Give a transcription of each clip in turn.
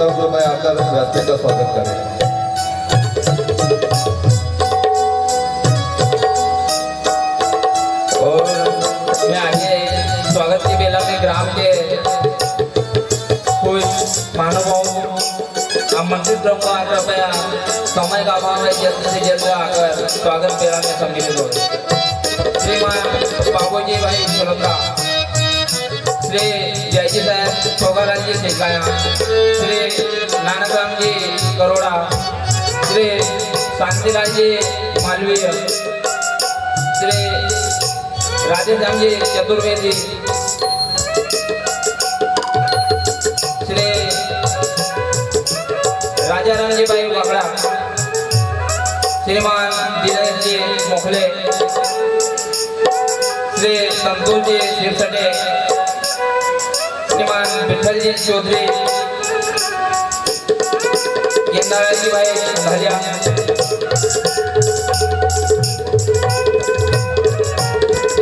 उत्तम कृपया आकर व्यासपीठ का स्वागत करें। और मैं आगे स्वागत की बेला में ग्राम के कुछ महानुभाव आमंत्रित रहूंगा। कृपया समय का अभाव है, जल्द से जल्द आकर स्वागत बेला में सम्मिलित हो। श्रीमान बाबूजी भाई सोलंका, श्री जयजी साहब छोगालाल जी शेखाया, श्री नानकराम जी करोड़ा, श्री शांतिलाल जी मालवीय, श्री राधेश्याम जी चतुर्वेदी, श्री राजाराम जी भाई वागड़ा, श्रीमान दिनेश जी मोखले, श्री संतोष जी सिरसटे, श्रीमान विठल जी चौधरी, गेंदाराम जी भाई धलिया,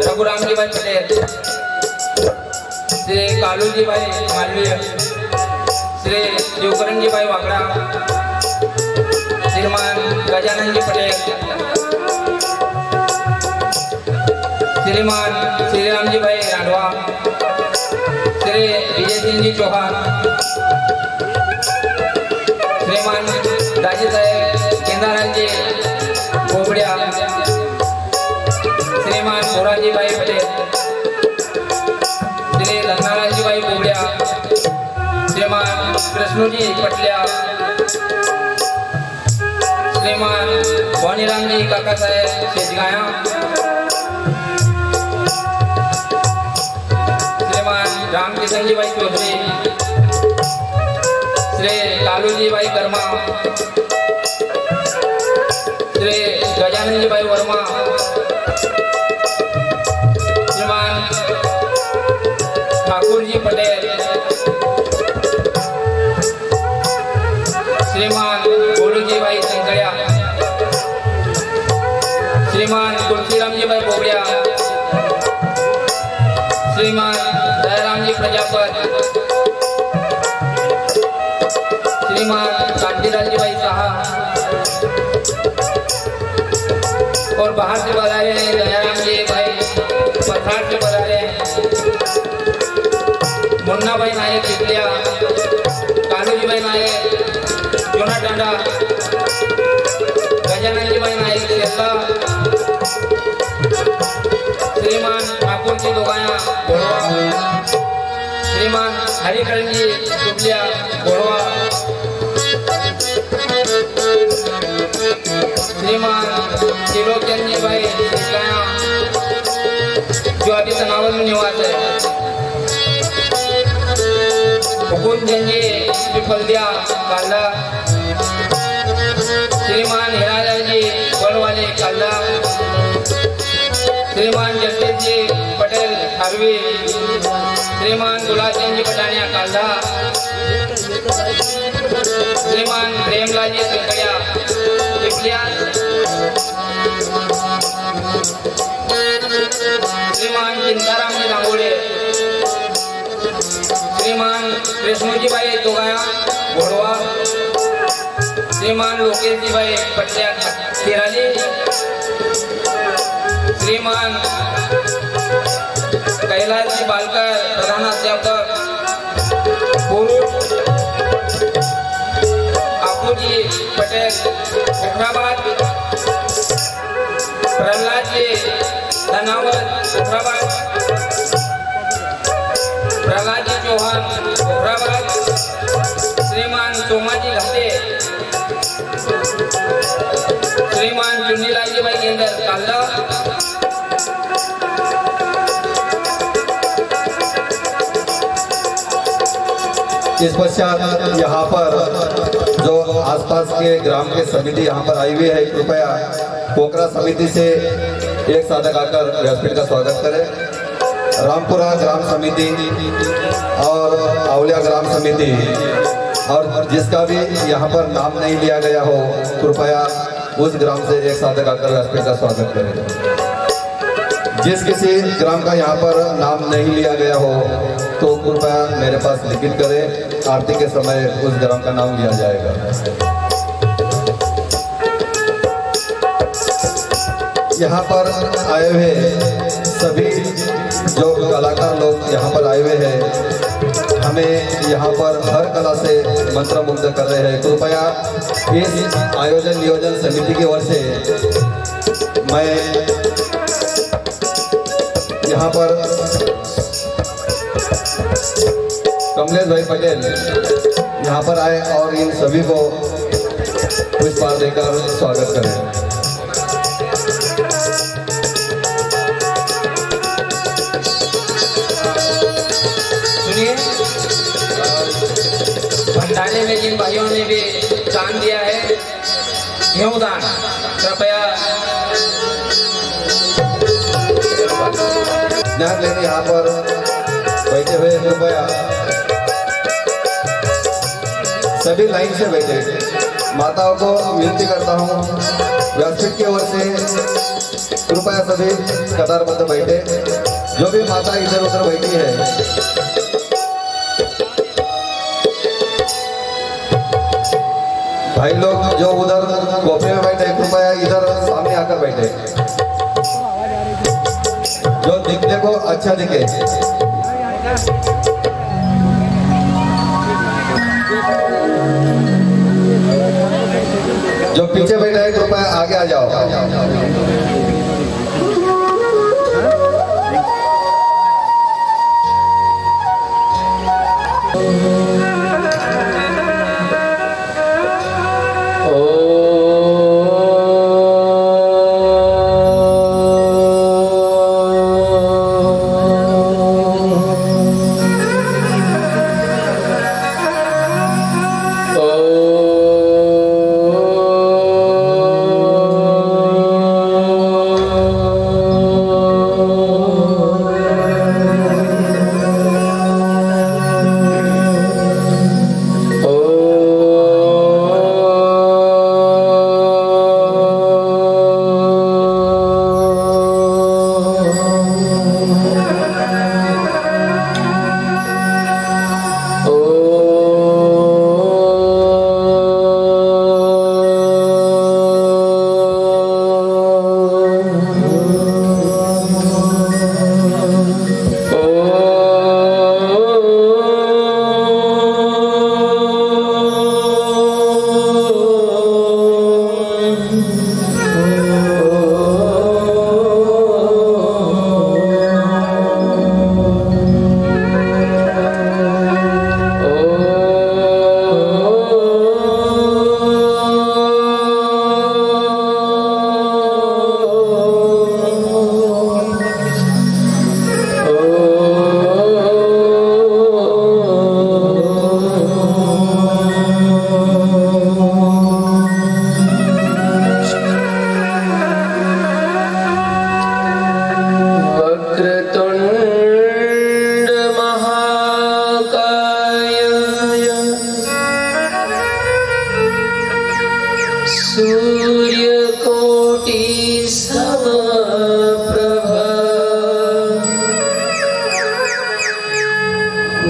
रघुराम जी भाई पटेल, श्री कालू जी भाई मालवीय, श्री शिवकरण जी भाई वागड़ा, श्रीमान गजानन जी पटेल, श्रीमान श्रीराम जी भाई राठवा, श्री विजय सिंह जी चौहान, श्रीमान राजी साहेब केंद्राराम जी बोबड़िया, श्रीमान मोराजी भाई पटेल, श्री लखनाराम जी भाई बोबड़िया, श्रीमान कृष्णू जी पटलिया, श्रीमान वाणीराम जी काका साहेब शेजगाया, श्रीमान रामकिशन जी भाई चौधरी, श्री कालू जी भाई कर्मा, श्री गजानन जी भाई वर्मा, श्रीमान ठाकुर जी पटेल, श्रीमान गोलू जी भाई संकड़िया, श्रीमान तुलसीराम जी भाई बोबड़िया, श्रीमान दयाराम जी प्रजापत, श्रीमान कांतिलाल जी भाई साहा, और बाहर से बता रहे हैं दयाराम जी भाई पथराट से बता रहे हैं, मुन्ना भाई नायक पिपलिया, कालू जी भाई नायक चोना टांडा, गजानन जी भाई नायक शेरला, श्रीमान ठाकुर जी दोगाया घोड़वा, श्रीमान हरिकरण जी दुबलिया घोड़वा, श्रीमान त्रिलोचन जी भाई शेखाया जो अभी तनावल में निवास है, हुकुम जी पिपलिया काला, श्रीमान हिरालाल जी बड़वाले काला, श्रीमान जगदीश जी पटेल हरवी, श्रीमान गुलाबचंद जी पटानिया काला, श्रीमान प्रेमलाल जी सिंकड़िया पिपलिया, श्रीमान चिंताराम जी नागोड़े, श्रीमान कृष्णू जी भाई दोगाया घोड़वा, श्रीमान लोकेश जी भाई पटिया तिराली, श्रीमान कैलाश जी बालकर प्रधानाध्यापक आपू जी पटेल उखराबाद, प्रहलाद जी धनावत उखराबाद, प्रहलाद जी चौहान उखराबाद, श्रीमान सोमाजी घाटे, श्रीमान चुन्नीलाल जी भाई केंद्र काला, इस पश्चात यहाँ पर जो आसपास के ग्राम के समिति यहाँ पर आई हुई है, कृपया पोखरा समिति से एक साधक आकर व्यासपीठ का स्वागत करें। रामपुरा ग्राम समिति और आउलिया ग्राम समिति और जिसका भी यहाँ पर नाम नहीं लिया गया हो, कृपया उस ग्राम से एक साधक आकर व्यासपीठ का स्वागत करें। जिस किसी ग्राम का यहाँ पर नाम नहीं लिया गया हो तो कृपया मेरे पास लिखित करें, आरती के समय उस ग्राम का नाम लिया जाएगा। यहाँ पर आए हुए सभी जो कलाकार लोग यहाँ पर आए हुए हैं, हमें यहाँ पर हर कला से मंत्रमुग्ध कर रहे हैं। कृपया इस आयोजन नियोजन समिति की ओर से मैं यहाँ पर कमलेश भाई पटेल यहाँ पर आए और इन सभी को पुष्पहार देकर स्वागत करें। सुनिए, भंडारे में जिन भाइयों ने भी दान दिया है, गेहूं दान, कृपया ध्यान लेके यहाँ पर बैठे हुए कृपया सभी लाइन से बैठे। माताओं को विनती करता हूँ, व्यासपीठ की ओर से कृपया सभी कतारबद्ध बैठे। जो भी माता इधर उधर बैठी है, भाई लोग जो उधर कोपरे में बैठे कृपया इधर सामने आकर बैठे, जो दिखने को अच्छा दिखे। जो पीछे बैठा है कृपया आगे आ जाओ।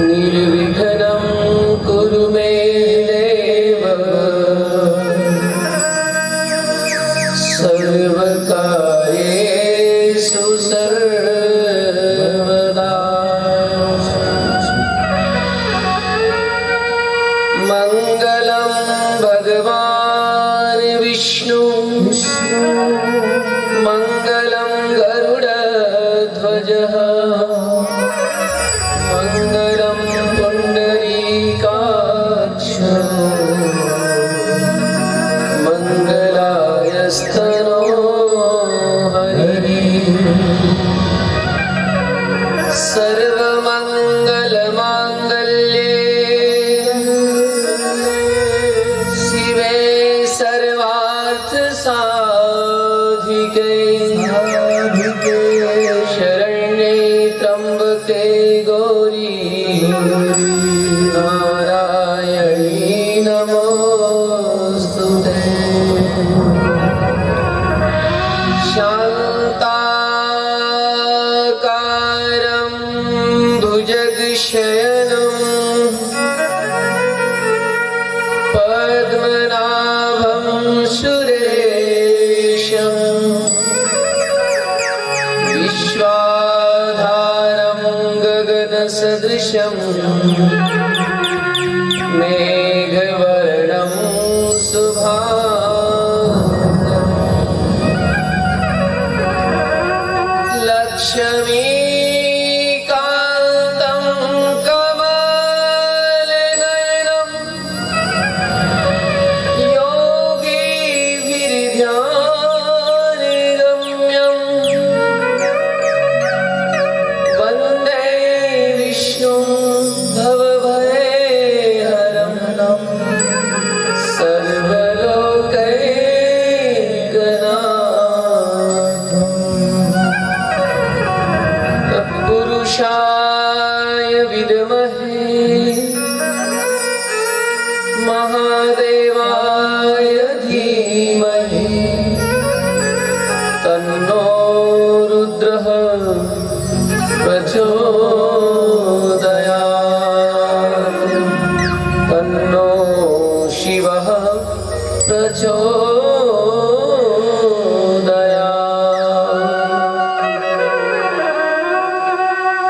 निर्विघ्नं कुरु मे देव सर्वकार्येषु सर्वदा मङ्गलं भगवान् विष्णु मङ्गलं गरुडध्वजः मङ्गलं पुण्डरीकाक्ष मङ्गलायस्तनो हरिः सर्वमङ्गलमाङ्गल्ये शिवे सर्वार्थसाधिके शरण्ये त्र्यम्बके गौरी नारायणी नमोस्तुते शान्ता शयनं पद्मनाभं सुरेशं विश्वाधारं गगनसदृशं मेघवर्णं शुभांगं लक्ष्मीकान्तं कमलनयनं योगिभिर्ध्यानगम्यं वन्दे विष्णुं भवभयहरं सर्वलोकैकनाथं तत्पुरुषाय विद्महे महादेवाय धीमहि तन्नो रुद्रः प्रचोदयात् तन्नो शिवः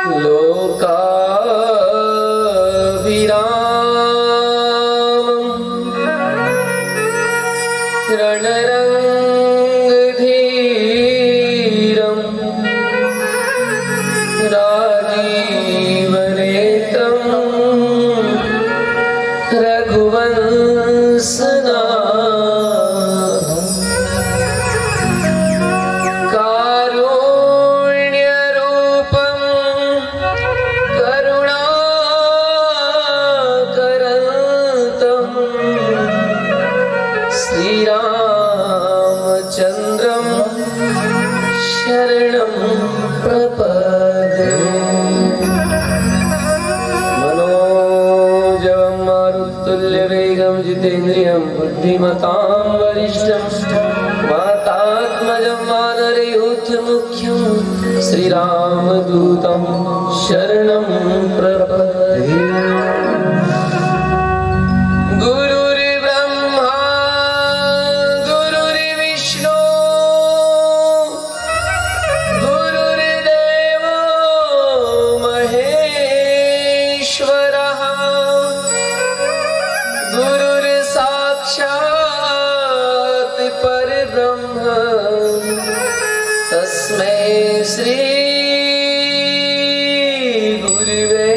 प्रचोदयात् लोकाभिरामं रणरङ्गधीरं राजीवनेत्रं रघुवंशनाथं कारुण्यरूपं करुणाकरन्तं श्रीरामचन्द्रं शरणं प्रपदे मनोजवं मारुतुल्यवेगं जितेन्द्रियं बुद्धिमतां वरिष्ठं वातात्मजं वानरयूथमुख्यं श्रीरामदूतं शरणं प्रपदे गुरुर्ब्रह्मा गुरुर्विष्णु गुरुर्देवो महेश्वरः गुरुर्साक्षात् परब्रह्म तस्मै श्री गुरुवे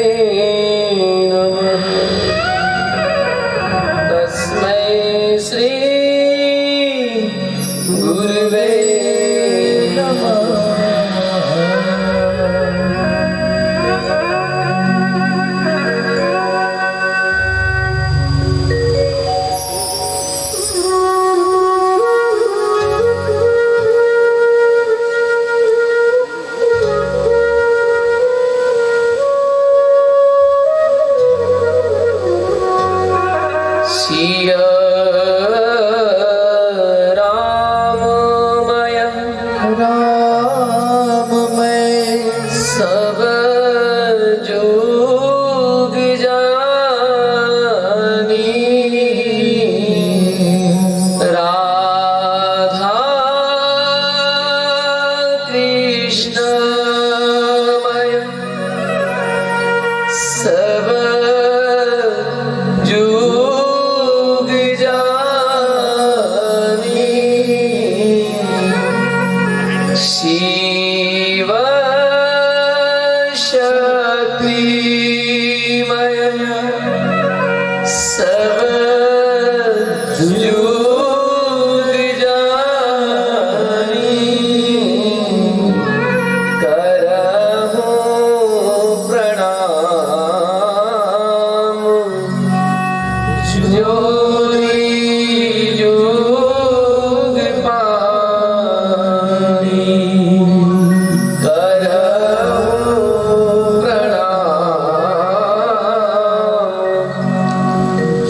नमः तस्मै श्री गुरुवे नमः सिया राममय सब जुग जानी राधा कृष्णमय सब जुग जानी शिव शक्तिमय सब जुग जानी करहु प्रणाम जोरी जुग पानी करहु प्रणाम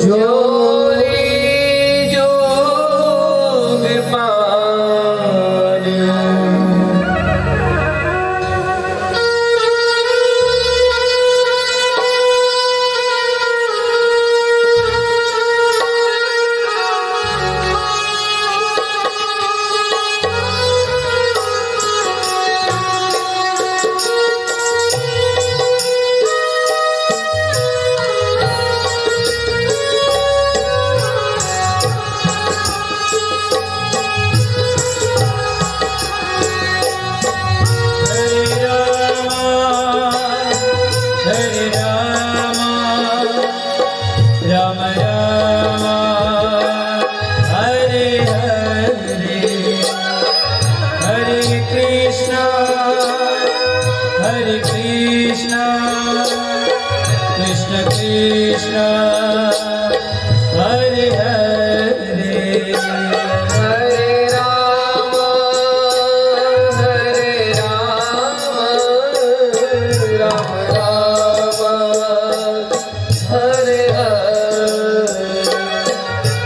जोरी जुग पानी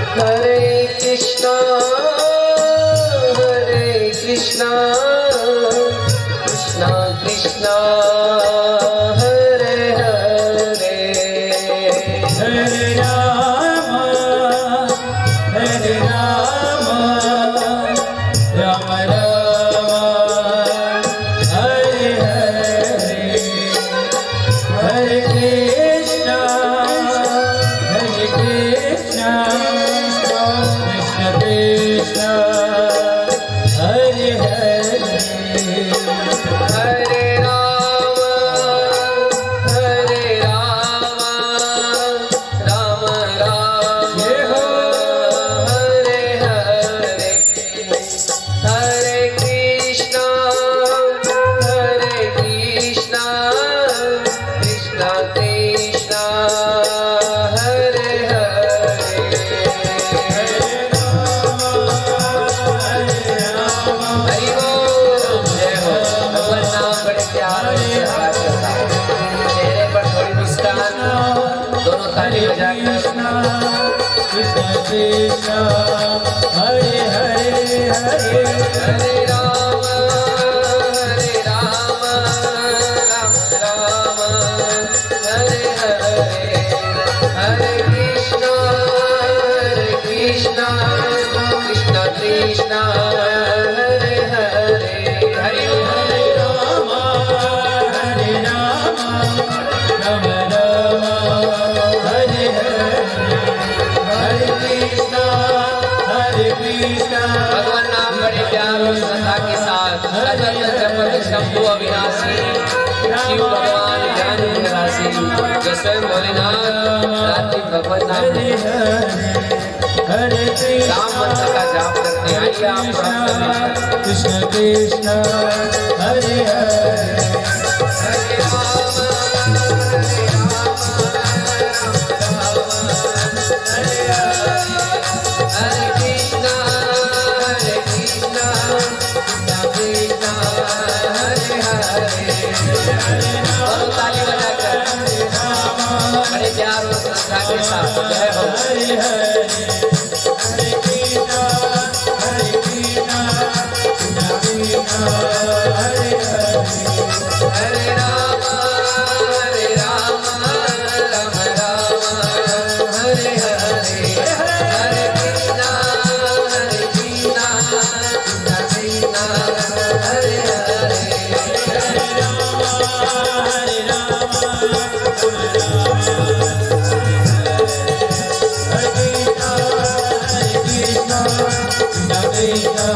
हरे कृष्णा कृष्णा कृष्णा हरे हरे हरे राम राम राम हरे हरे हरे कृष्णा कृष्ण कृष्ण हरे हरे हरे राम राम राम जय हो। हरे हरे हरे कृष्णा कृष्ण कृष्ण हरे हरे हरि बोल। जय हो। भगवान नाम बड़े प्यार से याद करता है। चेहरे पर थोड़ी मुस्कान, दोनों ताली बजाकर कृष्ण कृष्ण हरे हरे हरे हरे राम राम राम हरे हरे हरे कृष्ण कृष्ण कृष्ण हरे हरे हरि बोल। राम हरे राम राम राम हरे हरे हरे कृष्ण भगवान नाम बड़े प्यार और श्रद्धा के साथ अजन्य जपत शंभु अविनाशी शिव भगवान ज्ञान राशि जो स्वयं भोलेनाथ रात्रि भगवान नाम हरे राम मंत्र का जाप करते हैं। आइए आप कृष्ण कृष्ण हरे हरे हरे राम हरे कृष्ण कृष्ण कृष्ण हरे हरे। और ताली बजाकर बड़े प्यार और श्रद्धा के साथ जय हो। हरे हरे हरे कृष्ण हरे हरे हरे राम राम राम हरे हरे हरे कृष्ण कृष्ण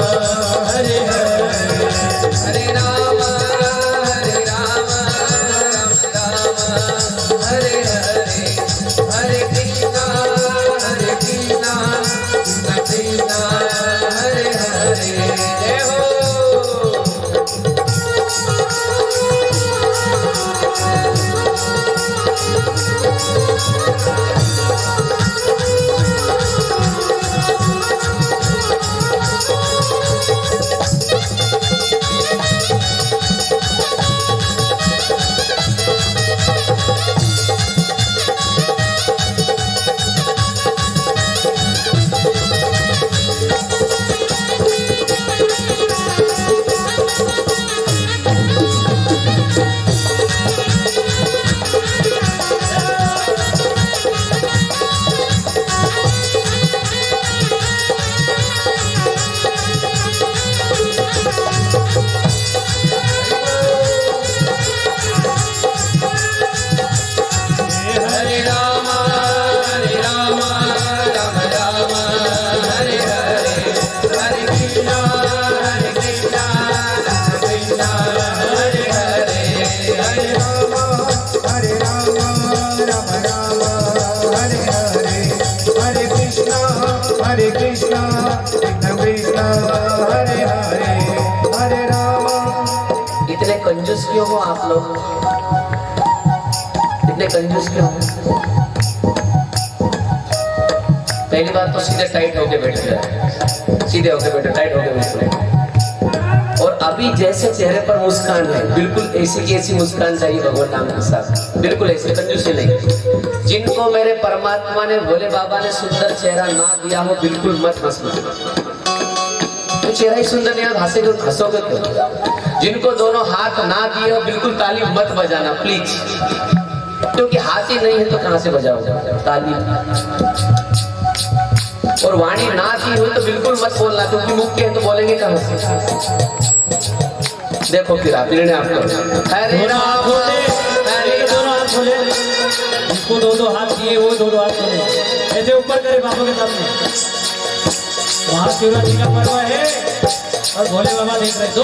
हरे हरे हरे राम राम राम हरे हरे हरे कृष्ण कृष्ण कृष्ण हरे हरे जय हो। हरे राम राम राम हरे हरे हरे कृष्ण कृष्ण हरे हरे हरे राम हरे कृष्ण कृष्ण हरे हरे हरे राम। इतने कंजूस क्यों हो आप लोग? इतने कंजूस क्यों हो? पहली बात तो सीधे टाइट होके बैठ जाए, सीधे होके बैठो, टाइट होके बैठो। और अभी जैसे चेहरे पर मुस्कान है, बिल्कुल ऐसी की ऐसी मुस्कान चाहिए भगवान नाम के साथ, बिल्कुल ऐसे कंजूसी नहीं। जिनको मेरे परमात्मा ने भोले बाबा ने सुंदर चेहरा ना दिया हो बिल्कुल मत हंसना। तो चेहरा ही सुंदर नहीं हंसेगे हंसोगे क्यों? जिनको दोनों हाथ ना दिए हो बिल्कुल ताली मत बजाना प्लीज, क्योंकि हाथ ही नहीं है तो कहां से बजाओगे ताली। और वाणी ना दी हो तो बिल्कुल मत बोलना, क्योंकि मुख के तो बोलेंगे कहां से। देखो फिर आप निर्णय आपको। हरे राम हरे राम। इसको दो हाथ दिए, वो दो हाथ खोले, ऐसे ऊपर करे बाबा के सामने। महाशिवरात्रि का पर्व है और भोले बाबा देख रहे, दो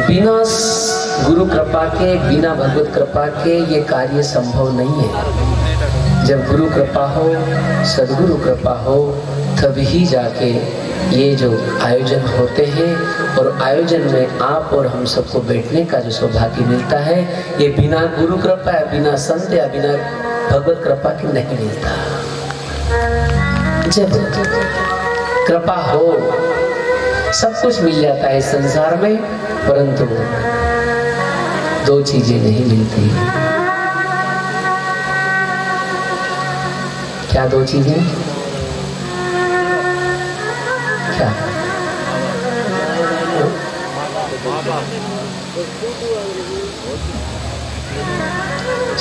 बिना गुरु कृपा के, बिना भगवत कृपा के ये कार्य संभव नहीं है। जब गुरु कृपा हो, सदगुरु कृपा हो, तभी जाके ये जो आयोजन होते हैं, और आयोजन में आप और हम सबको बैठने का जो सौभाग्य मिलता है, ये बिना गुरु कृपा या बिना संत या बिना भगवत कृपा के नहीं मिलता। जब कृपा हो, सब कुछ मिल जाता है इस संसार में, परंतु दो चीजें नहीं मिलती। क्या दो चीजें? क्या?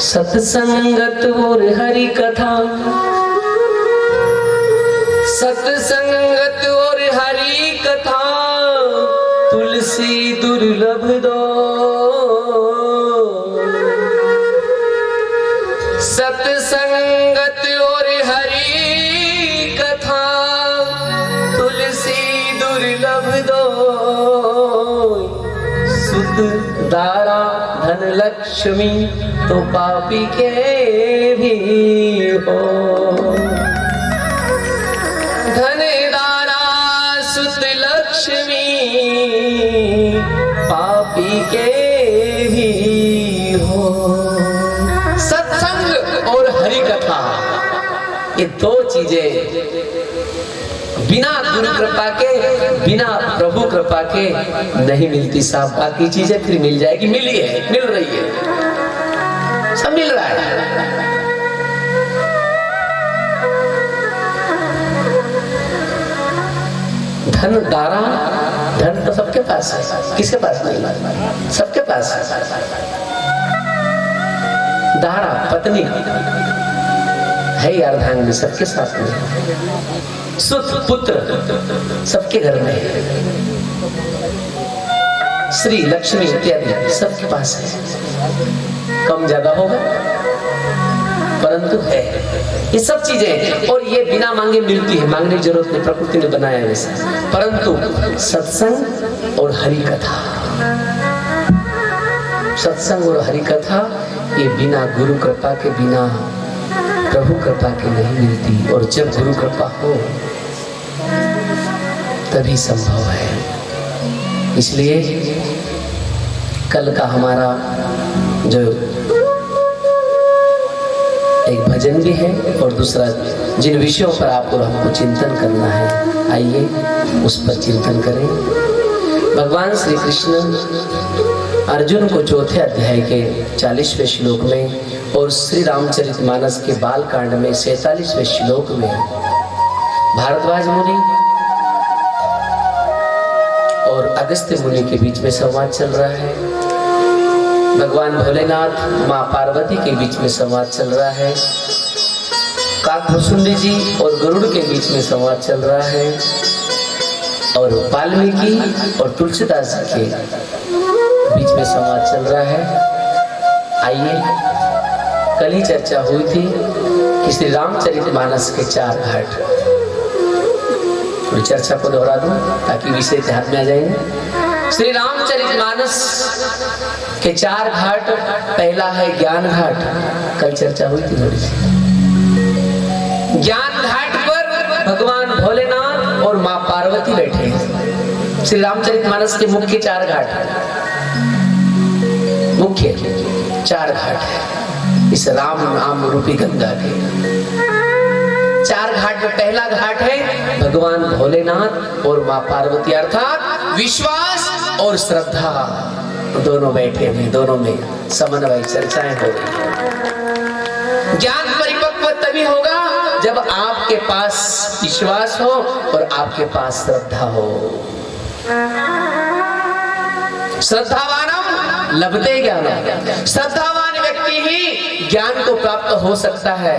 सत्संगत और हरि कथा, सत्संगत और हरि कथा, तुलसी दुर्लभ दो। सत्संगत और हरि कथा, तुलसी दुर्लभ दो। सुत दारा धन लक्ष्मी तो पापी के भी हो। धन दारा सुत लक्ष्मी पापी के भी हो। सत्संग और हरि कथा, ये दो चीजें बिना गुरु कृपा के, बिना प्रभु कृपा के नहीं मिलती साहब। बाकी चीजें फिर मिल जाएगी, मिली है, मिल रही है, सब मिल रहा है। धन दारा, धन तो सबके पास है, किसके पास नहीं? सबके पास है। दारा पत्नी है अर्धांगिनी, सबके साथ में। सुत पुत्र सबके घर में है। श्री लक्ष्मी इत्यादि सबके पास है। कम ज्यादा होगा परंतु है ये सब चीजें, और ये बिना मांगे मिलती है, मांगने की जरूरत नहीं, प्रकृति ने बनाया है वैसा। परंतु सत्संग और हरि कथा, सत्संग और हरि कथा ये बिना गुरु कृपा के, बिना प्रभु कृपा के नहीं मिलती। और जब गुरु कृपा हो तभी संभव है। इसलिए कल का हमारा जो एक भजन भी है और दूसरा जिन विषयों पर आपको हमको चिंतन करना है, आइए उस पर चिंतन करें। भगवान श्री कृष्ण अर्जुन को चौथे अध्याय के 40वें श्लोक में और श्री रामचरितमानस के बाल कांड में 47वें श्लोक में भारद्वाज मुनि और अगस्त्य मुनि के बीच में संवाद चल रहा है। भगवान भोलेनाथ माँ पार्वती के बीच में संवाद चल रहा है। काकभुसुंडी जी और गरुड़ के बीच में संवाद चल रहा है। और वाल्मीकि और तुलसीदास जी के बीच में संवाद चल रहा है। आइए, कल ही चर्चा हुई थी कि श्री रामचरितमानस के 4 घाट, चर्चा को दोहरा दूं ताकि विषय ध्यान में आ जाएंगे। श्री रामचरितमानस के 4 घाट, पहला है ज्ञान घाट, कल चर्चा हुई थी थोड़ी सी। ज्ञान घाट पर भगवान भोलेनाथ और माँ पार्वती बैठे हैं। श्री रामचरितमानस के मुख्य 4 घाट, मुख्य 4 घाट है इस राम नाम रूपी गंगा के। 4 घाट में पहला घाट है भगवान भोलेनाथ और माँ पार्वती, अर्थात विश्वास और श्रद्धा दोनों बैठे हैं, दोनों में समन्वय चर्चाएं हो रही। ज्ञान परिपक्व तभी होगा जब आपके पास विश्वास हो और आपके पास श्रद्धा हो। श्रद्धावानम लभते ज्ञानम, श्रद्धावान व्यक्ति ही ज्ञान को प्राप्त हो सकता है,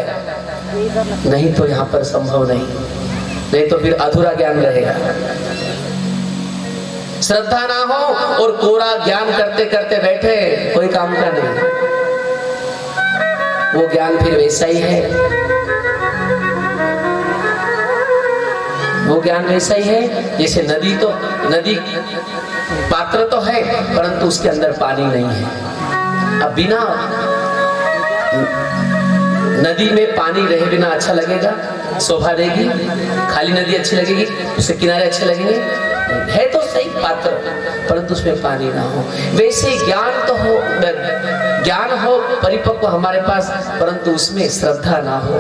नहीं तो यहाँ पर संभव नहीं तो फिर अधूरा ज्ञान रहेगा। श्रद्धा ना हो और कोरा ज्ञान करते करते बैठे, कोई काम का नहीं, वो ज्ञान फिर वैसा ही है, वो ज्ञान वैसा ही है जैसे नदी पात्र तो है परंतु उसके अंदर पानी नहीं है। अब बिना नदी में पानी रहे बिना अच्छा लगेगा, शोभा देगी? खाली नदी अच्छी लगेगी? उसके किनारे अच्छे लगेंगे? है तो सही पात्र परंतु उसमें पानी ना हो। वैसे ज्ञान तो हो, ज्ञान हो परिपक्व हमारे पास, परंतु उसमें श्रद्धा ना हो,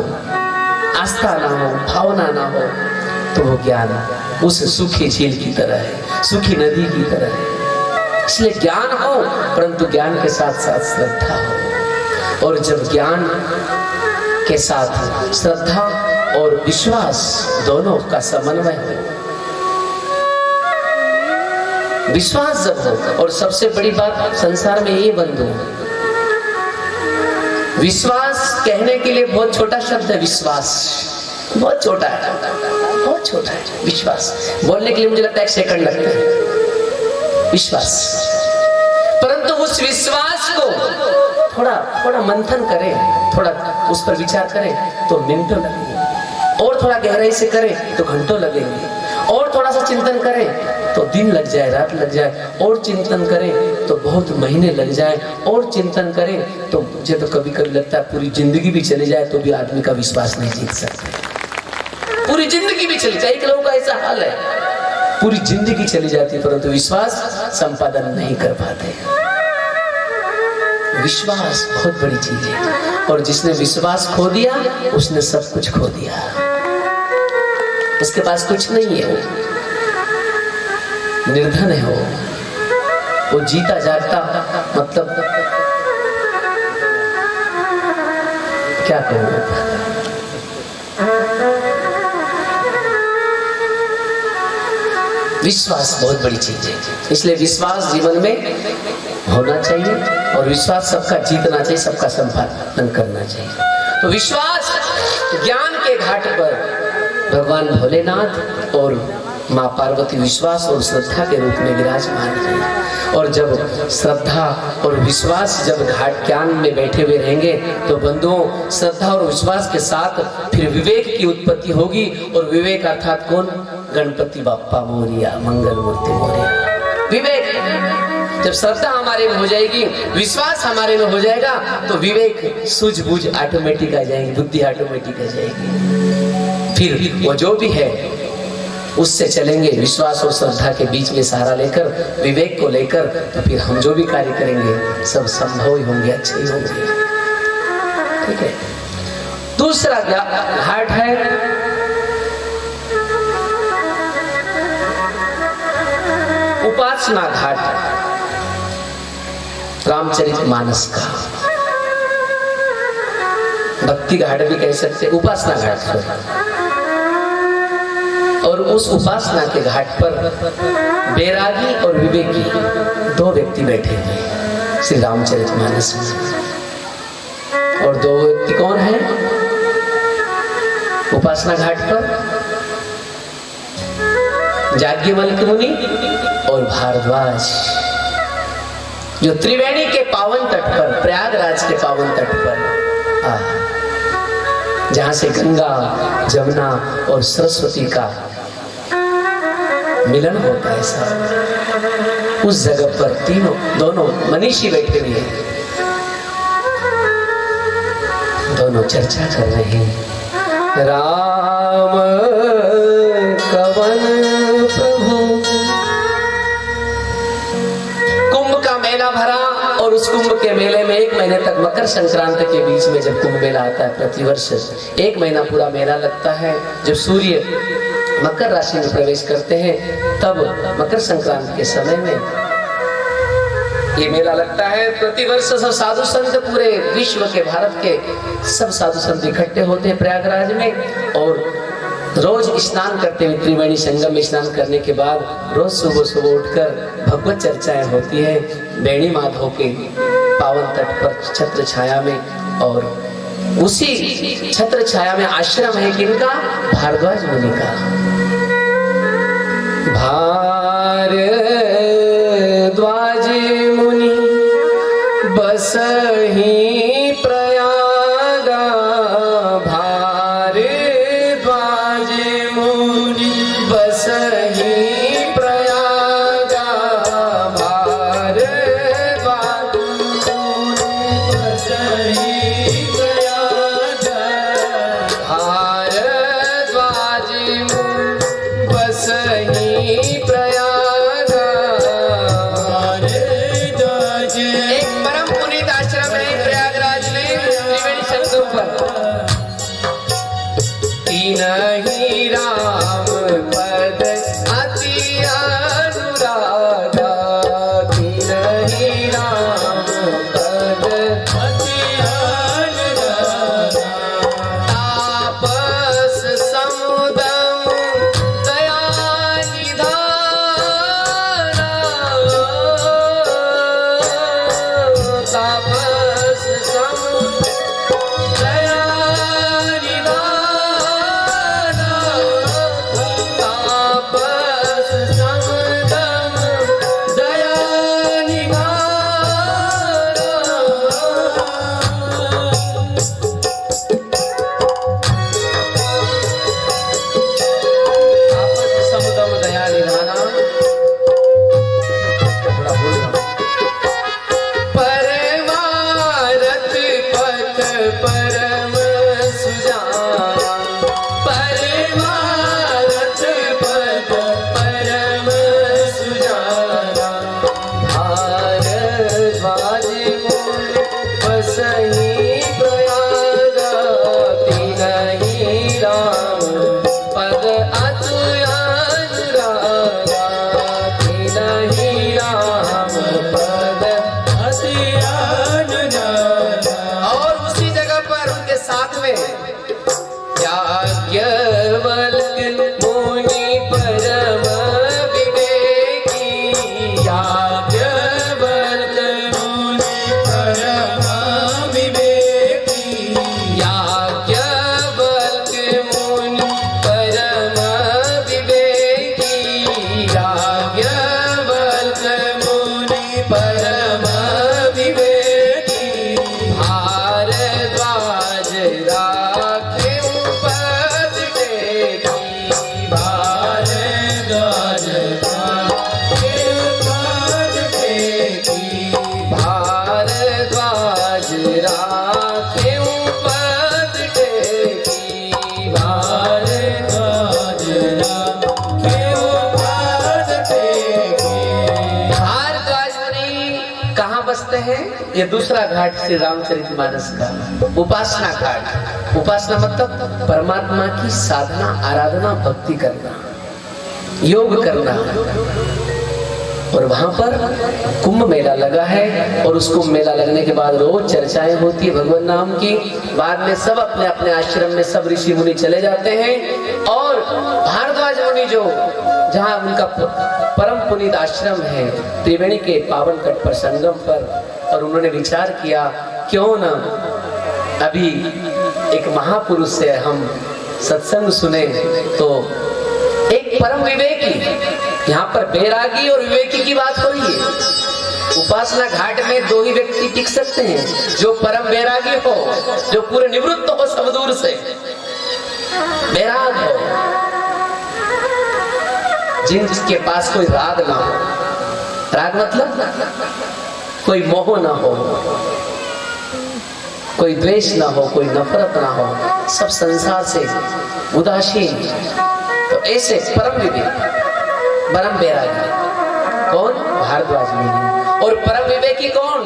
आस्था ना हो, भावना ना हो, तो वो ज्ञान उस सूखी झील की तरह है, सूखी नदी की तरह है। इसलिए ज्ञान हो, परंतु ज्ञान के साथ साथ श्रद्धा हो। और जब ज्ञान के साथ श्रद्धा और विश्वास दोनों का समन्वय हो, विश्वास जब हो, और सबसे बड़ी बात संसार में ये बंधु, विश्वास कहने के लिए बहुत छोटा शब्द है। विश्वास बहुत छोटा है, बहुत छोटा है। विश्वास बोलने के लिए मुझे लगता है 1 सेकंड लगता है, विश्वास। परंतु उस विश्वास को थोड़ा मंथन करें, थोड़ा उस पर विचार करें तो मिनटों लगेंगे, और थोड़ा गहराई से करें तो घंटों लगेंगे, और थोड़ा सा चिंतन करें तो दिन लग जाए, रात लग जाए, और चिंतन करें तो बहुत महीने लग जाए, और चिंतन करें तो मुझे तो कभी कभी लगता है पूरी जिंदगी भी चली जाए तो भी आदमी का विश्वास नहीं जीत सकते। पूरी जिंदगी भी चली जाए, एक लोगों का ऐसा हाल है, पूरी जिंदगी चली जाती परंतु विश्वास संपादन नहीं कर पाते। विश्वास बहुत बड़ी चीज है, और जिसने विश्वास खो दिया उसने सब कुछ खो दिया, उसके पास कुछ नहीं है, वो निर्धन है, वो जीता जागता, मतलब क्या कहूं। विश्वास बहुत बड़ी चीज है, इसलिए विश्वास जीवन में होना चाहिए, और विश्वास सबका जीतना चाहिए, सबका संपादन करना चाहिए। तो विश्वास ज्ञान के घाट पर भगवान भोलेनाथ और माँ पार्वती विश्वास और श्रद्धा के रूप में विराजमान है। और जब श्रद्धा और विश्वास जब घाट ज्ञान में बैठे हुए रहेंगे तो बंधुओं, श्रद्धा और विश्वास के साथ फिर विवेक की उत्पत्ति होगी। और विवेक अर्थात कौन? गणपति बाप्पा मोरिया, मंगल मूर्ति मोरिया। विवेक जब श्रद्धा हमारे में हो जाएगी, विश्वास हमारे में हो जाएगा, तो विवेक सूझबूझ ऑटोमेटिक आ जाएगी, बुद्धि ऑटोमेटिक आ जाएगी। फिर वो जो भी है उससे चलेंगे, विश्वास और श्रद्धा के बीच में सहारा लेकर, विवेक को लेकर, तो फिर हम जो भी कार्य करेंगे सब संभव ही होंगे, अच्छे ही होंगे। ठीक है। दूसरा घाट है उपासना घाट, रामचरितमानस का भक्ति घाट भी कह सकते, उपासना घाट पर। और उस उपासना के घाट पर बैरागी और विवेकी दो व्यक्ति बैठे हुए श्री रामचरितमानस में। और दो व्यक्ति कौन है उपासना घाट पर? याज्ञवल्क्य मुनि और भारद्वाज, जो त्रिवेणी के पावन तट पर, प्रयागराज के पावन तट पर, जहां से गंगा, जमुना और सरस्वती का मिलन होता है सब, उस जगह पर दोनों मनीषी बैठे हुए हैं, दोनों चर्चा कर रहे हैं। राम कवन प्रभु। कुंभ का मेला भरा, और उस कुंभ के मेले में 1 महीने तक, मकर संक्रांति के बीच में जब कुंभ मेला आता है, प्रतिवर्ष 1 महीना पूरा मेला लगता है। जब सूर्य मकर राशि में प्रवेश करते हैं तब मकर संक्रांति के समय में ये मेला लगता है। प्रतिवर्ष सब साधु संत, पूरे विश्व के, भारत के सब साधु संत इकट्ठे होते हैं प्रयागराज में, और रोज स्नान करते हैं। त्रिवेणी संगम में स्नान करने के बाद रोज सुबह सुबह उठकर भगवत चर्चाएं होती है बेणी माधव के पावन तट पर छत्र छाया में। और उसी छत्र छाया में आश्रम है किनका? भारद्वाज मुनि का। भारद्वाज मुनि बसहि प्रयागा, भारद्वाज मुनि बसहि प्रयागा, भारद्वाज मुनि बसहि प्रयागा, भारद्वाज मुनि बसहि प्रयागा। एक परम पुनीत आश्रम है प्रयागराज में, और उसी जगह पर उनके साथ में याज्ञवल्क्य मुनि परम विवेकी, याज्ञवल्क्य मुनि परम विवेकी, याज्ञवल्क्य मुनि परम विवेकी, याज्ञवल्क्य मुनि परम विवेकी, भारद्वाज राखे पद टेकी, भारद्वाज राखे पद टेकी, भारद्वाज राखे पद टेकी, भारद्वाज राखे पद टेकी। भारद्वाज मुनि कहाँ बसते हैं? ये दूसरा घाट श्री रामचरितमानस का उपासना घाट। उपासना मतलब परमात्मा की साधना, आराधना, भक्ति करना, योग करना। और वहां पर कुंभ मेला लगा है और उस कुंभ मेला लगने के बाद रोज चर्चाएं होती है भगवान नाम की। बाद में सब अपने अपने आश्रम में सब ऋषि मुनि चले जाते हैं और भारद्वाज मुनि जो जहाँ उनका परम पुनीत आश्रम है त्रिवेणी के पावन तट पर, संगम पर, और उन्होंने विचार किया क्यों ना अभी एक महापुरुष से हम सत्संग सुने। तो एक परम विवेकी, यहाँ पर बैरागी और विवेकी की बात हो रही है। उपासना घाट में दो ही व्यक्ति टिक सकते हैं, जो परम बैरागी हो, जो पूरे निवृत्त हो सब दूर से, बैराग हो, जिनके पास कोई राग ना हो। राग मतलब कोई मोह ना हो, कोई द्वेष ना हो, कोई नफरत ना हो, सब संसार से उदासीन। तो ऐसे परम विवेक, परम बैरागी कौन? भारद्वाज मुनि। और परम विवेकी कौन?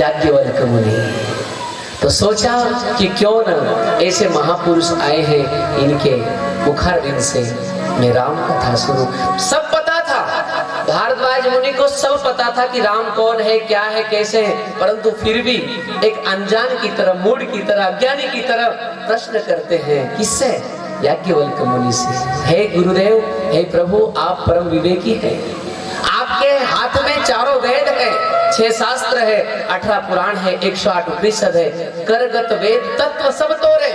याज्ञवल्क्य मुनि। तो सोचा कि क्यों न ऐसे महापुरुष आए हैं, इनके मुखारविंद से मैं राम कथा सुनूं। सब पता था भारद्वाज मुनि को, सब पता था कि राम कौन है, क्या है, कैसे है, परंतु फिर भी एक अनजान की तरह, मूढ़ की तरह, अज्ञानी की तरह प्रश्न करते हैं। किससे? याज्ञवल्क्य मुनि से। हे गुरुदेव, हे प्रभु, आप परम विवेकी हैं, आपके हाथ में चारों वेद है, 6 शास्त्र है, 18 पुराण है, 108 उपनिषद है, करगत वेद तत्व सब तोरे।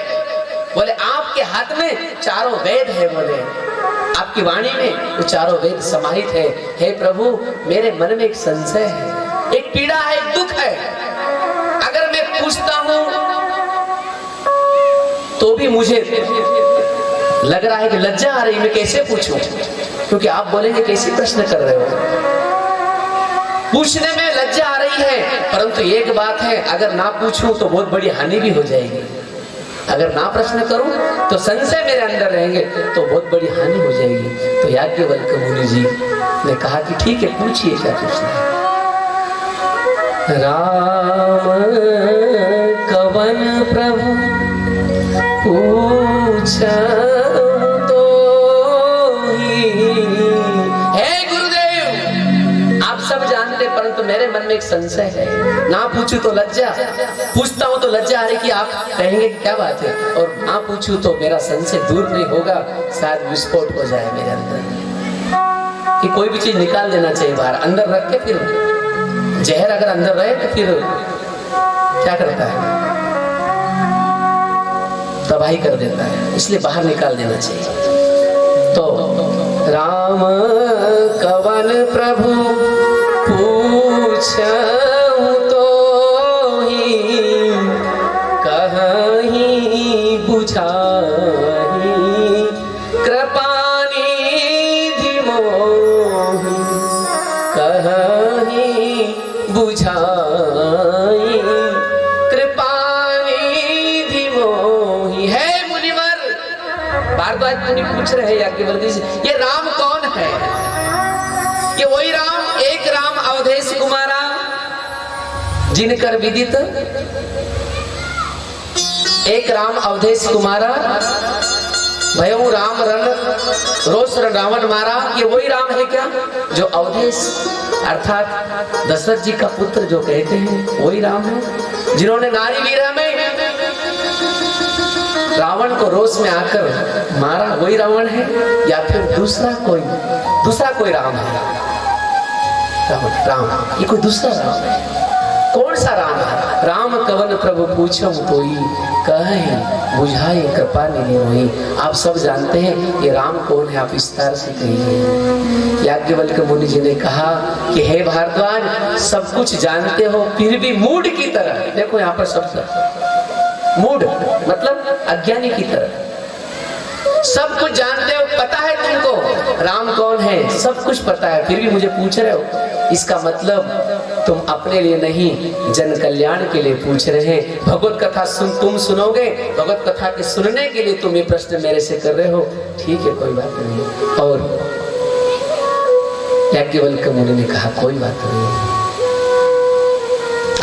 बोले आपके हाथ में चारों वेद है, बोले आपकी वाणी में वो चारों वेद समाहित है। हे प्रभु, मेरे मन में एक संशय है, एक पीड़ा है, एक दुख है। अगर मैं पूछता हूं तो भी मुझे लग रहा है कि लज्जा आ रही, मैं कैसे पूछूं, क्योंकि आप बोलेंगे कैसे प्रश्न कर रहे हो। पूछने में लज्जा आ रही है, परंतु एक बात है, अगर ना पूछूं तो बहुत बड़ी हानि भी हो जाएगी। अगर ना प्रश्न करूं तो संशय मेरे अंदर रहेंगे तो बहुत बड़ी हानि हो जाएगी। तो याज्ञवल्क्य मुनि जी ने कहा कि ठीक है, पूछिए क्या पूछना है। राम कवन प्रभु पूछा तो ही। हे गुरुदेव, आप सब जानते, परंतु मेरे मन में एक संशय है। ना पूछूं तो लज्जा, पूछता हूं तो लज्जा आ रही कि आप कहेंगे क्या बात है, और ना पूछूं तो मेरा संशय दूर नहीं होगा, शायद विस्फोट हो जाए मेरे अंदर। कि कोई भी चीज निकाल देना चाहिए बाहर, अंदर रख के फिर जहर अगर अंदर रहे तो फिर क्या करता है, तबाही कर देता है, इसलिए बाहर निकाल देना चाहिए। तो राम कवन प्रभु पूछऊं तो ही, कहीं बुझाही कृपानिधि मोहि, कहीं बुझाई कृपानिधि मोहि। है मुनिवर, बार-बार मुनि पूछ रहे हैं याज्ञवल्क्य से, ये राम कौन है? ये वही राम, एक राम अवधेश कुमारा, जिनकर विदित एक राम अवधेश कुमारा, भयऊ राम रण रोष रावण मारा, ये वही राम है क्या जो अवधेश अर्थात दशरथ जी का पुत्र जो कहते हैं वही राम है, जिन्होंने नारी वीरा में रावण को रोष में आकर मारा, वही रावण है या फिर दूसरा कोई राम है? राम ये कोई दूसरा राम है? कौन सा राम है? राम कवन प्रभु पूछो कोई कहे बुझाए कृपा नहीं हुई। आप सब जानते हैं ये राम कौन है, आप विस्तार से कहिए। याज्ञवल्क्य मुनि जी ने कहा कि हे भारद्वाज, सब कुछ जानते हो फिर भी मूढ़ की तरह, देखो यहाँ पर शब्द मूढ़ मतलब अज्ञानी की तरह, सब कुछ जानते हो, पता है तुमको राम कौन है, सब कुछ पता है, फिर भी मुझे पूछ रहे हो। इसका मतलब तुम अपने लिए नहीं जन कल्याण के लिए पूछ रहे हैं। भगवत कथा तुम सुनोगे, भगवत कथा के सुनने के लिए तुम ये प्रश्न मेरे से कर रहे हो, ठीक है कोई बात नहीं। और याज्ञवल्क्य मुनि ने कहा कोई बात नहीं,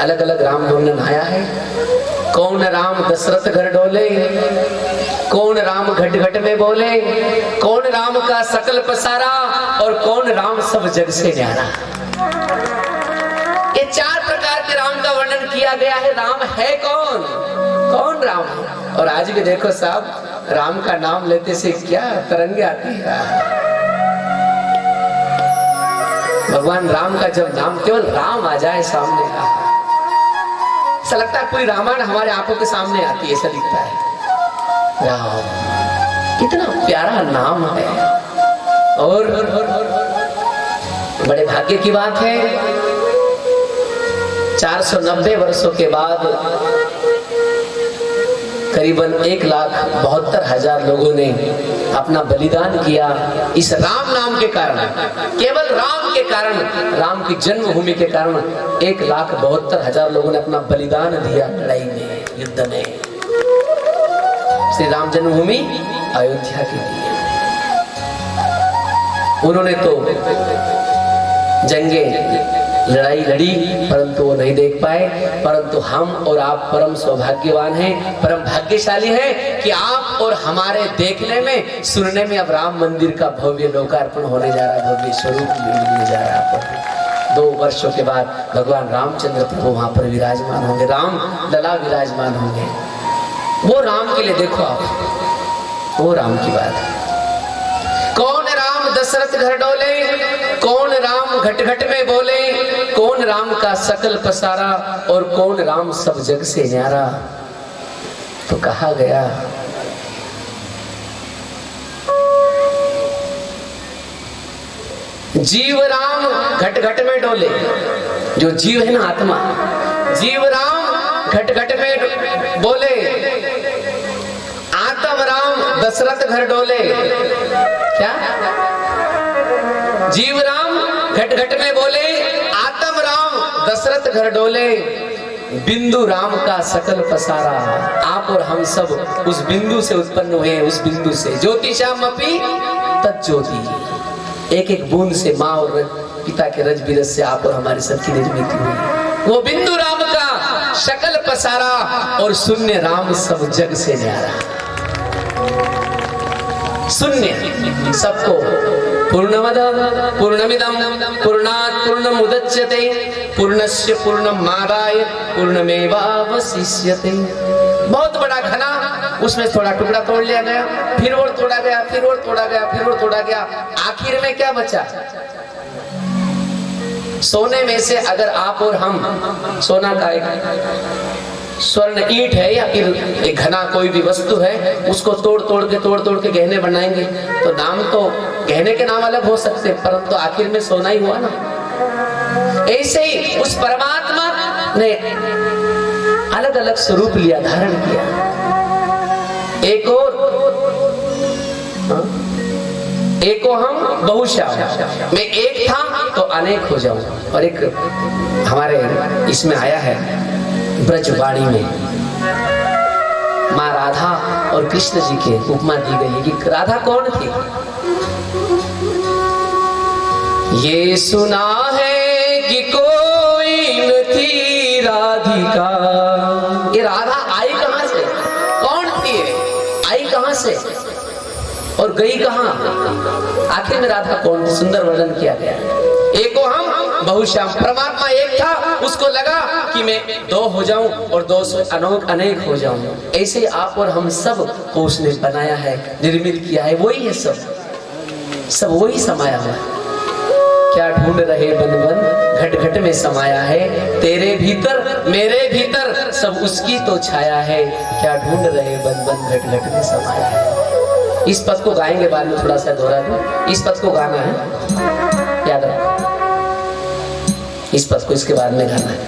अलग अलग राम वर्णन आया है। कौन राम दशरथ घर डोले, कौन राम घट घट में बोले, कौन राम का सकल पसारा और कौन राम सब जग से न्यारा। ये चार प्रकार के राम का वर्णन किया गया है। राम है कौन, कौन राम है? और आज भी देखो साहब, राम का नाम लेते से क्या तरंगे आती है। भगवान राम का जब नाम केवल राम आ जाए सामने, ऐसा लगता है पूरी रामायण हमारे आंखों के सामने आती है, ऐसा दिखता है। राम कितना प्यारा नाम है। और बड़े भाग्य की बात है, 490 वर्षों के बाद करीबन 1,72,000 लोगों ने अपना बलिदान किया इस राम नाम के कारण, केवल राम के कारण, राम की जन्मभूमि के कारण 1,72,000 लोगों ने अपना बलिदान दिया लड़ाई में, युद्ध में। श्री राम जन्मभूमि अयोध्या के लिए उन्होंने तो जंगे लड़ाई लड़ी, परंतु वो नहीं देख पाए। परंतु हम और आप परम सौभाग्यवान हैं, परम भाग्यशाली हैं कि आप और हमारे देखने में, सुनने में अब राम मंदिर का भव्य लोकार्पण होने जा रहा है, भव्य स्वरूप मिलने जा रहा है। 2 वर्षों के बाद भगवान रामचंद्र प्रभु वहां पर विराजमान होंगे, राम लला विराजमान होंगे। वो राम के लिए देखो आप, वो राम की बात है। कौन राम दशरथ घर डोले, कौन राम घट घट में बोले, कौन राम का सकल पसारा और कौन राम सब जग से न्यारा। तो कहा गया जीव राम घट घट में डोले, जो जीव है ना आत्मा, जीव राम घट घट में बोले, आत्म राम दशरथ घर डोले। क्या? जीव राम घट घट में बोले, आत्म राम दशरथ घर डोले, बिंदु राम का सकल पसारा। आप और हम सब उस बिंदु से उत्पन्न हुए हैं, उस बिंदु से ज्योतिषाम अपि तज्ज्योति, एक एक बूंद से माँ और पिता के रज बिरज से आप और हमारी सबकी निर्मित हुई। वो बिंदु राम का शकल पसारा और शून्य राम सब जग से न्यारा। शून्य सबको पूर्णमद पूर्णमिदं पूर्णात् पूर्णमुदच्यते पूर्णस्य पूर्णमादाय पूर्णमेवावशिष्यते। बहुत बड़ा घना, उसमें थोड़ा टुकड़ा तोड़ लिया गया, फिर और तोड़ा गया, फिर और तोड़ा गया, फिर और तोड़ा गया, आखिर में क्या बचा? सोने में से अगर आप और हम, सोना का एक स्वर्ण ईंट है या फिर एक घना कोई भी वस्तु है, उसको तोड़ तोड़ के गहने बनाएंगे, तो नाम तो गहने के नाम अलग हो सकते, परंतु आखिर में सोना ही हुआ ना। ऐसे ही उस परमात्मा ने अलग अलग स्वरूप लिया, धारण किया। एक और एको हम बहुशा, मैं एक था तो अनेक हो जाऊं। और एक हमारे इसमें आया है ब्रजवाणी में माँ राधा और कृष्ण जी के उपमा दी गई है कि राधा कौन थी। ये सुना है कि कोई न थी राधिका। ये राधा आई कहां से, कौन थी, आई कहां से? और गई कहाँ? आखिर में राधा कौन थी? सुंदर वर्णन किया गया। एको हम बहुश्याम, परमात्मा एक था, उसको लगा कि मैं दो हो जाऊं और दो से अनेक हो जाऊं। ऐसे आप और हम सब को उसने बनाया है, निर्मित किया है, वही है, सब वही समाया है। क्या ढूंढ रहे बन बन घट घट में समाया है, तेरे भीतर मेरे भीतर सब उसकी तो छाया है। क्या ढूंढ रहे बन बन घट घट में समाया है। इस पद को गाएंगे, बाद में थोड़ा सा दोहरा दूं। इस पद को गाना है, याद रखो, इस पद को इसके बाद में गाना है।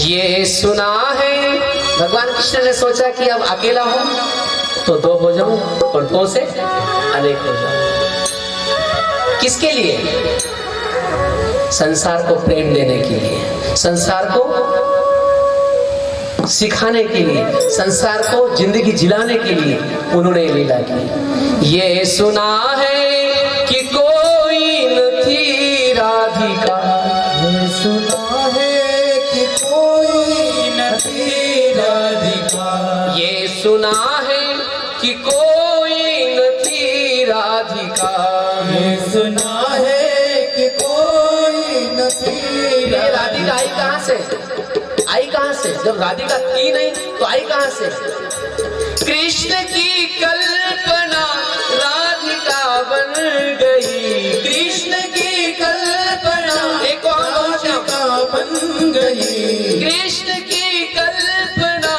ये सुना है, भगवान कृष्ण ने सोचा कि अब अकेला हूं तो दो हो जाऊं और दो से अनेक हो जाऊं। किसके लिए? संसार को प्रेम देने के लिए, संसार को सिखाने के लिए, संसार को जिंदगी जिलाने के लिए उन्होंने लीला की। ये सुना है कि कोई न थी राधिका, ये सुना है कि कोई न थी राधिका, ये सुना है कि कोई न थी राधिका, ये सुना है कि कोई न थी ये राधिका आई कहां से? आई कहां से? जब राधिका थी नहीं तो आई कहां से? कृष्ण की कल्पना राधिका बन गई, कृष्ण की कल्पना एक राधिका बन गई, कृष्ण की कल्पना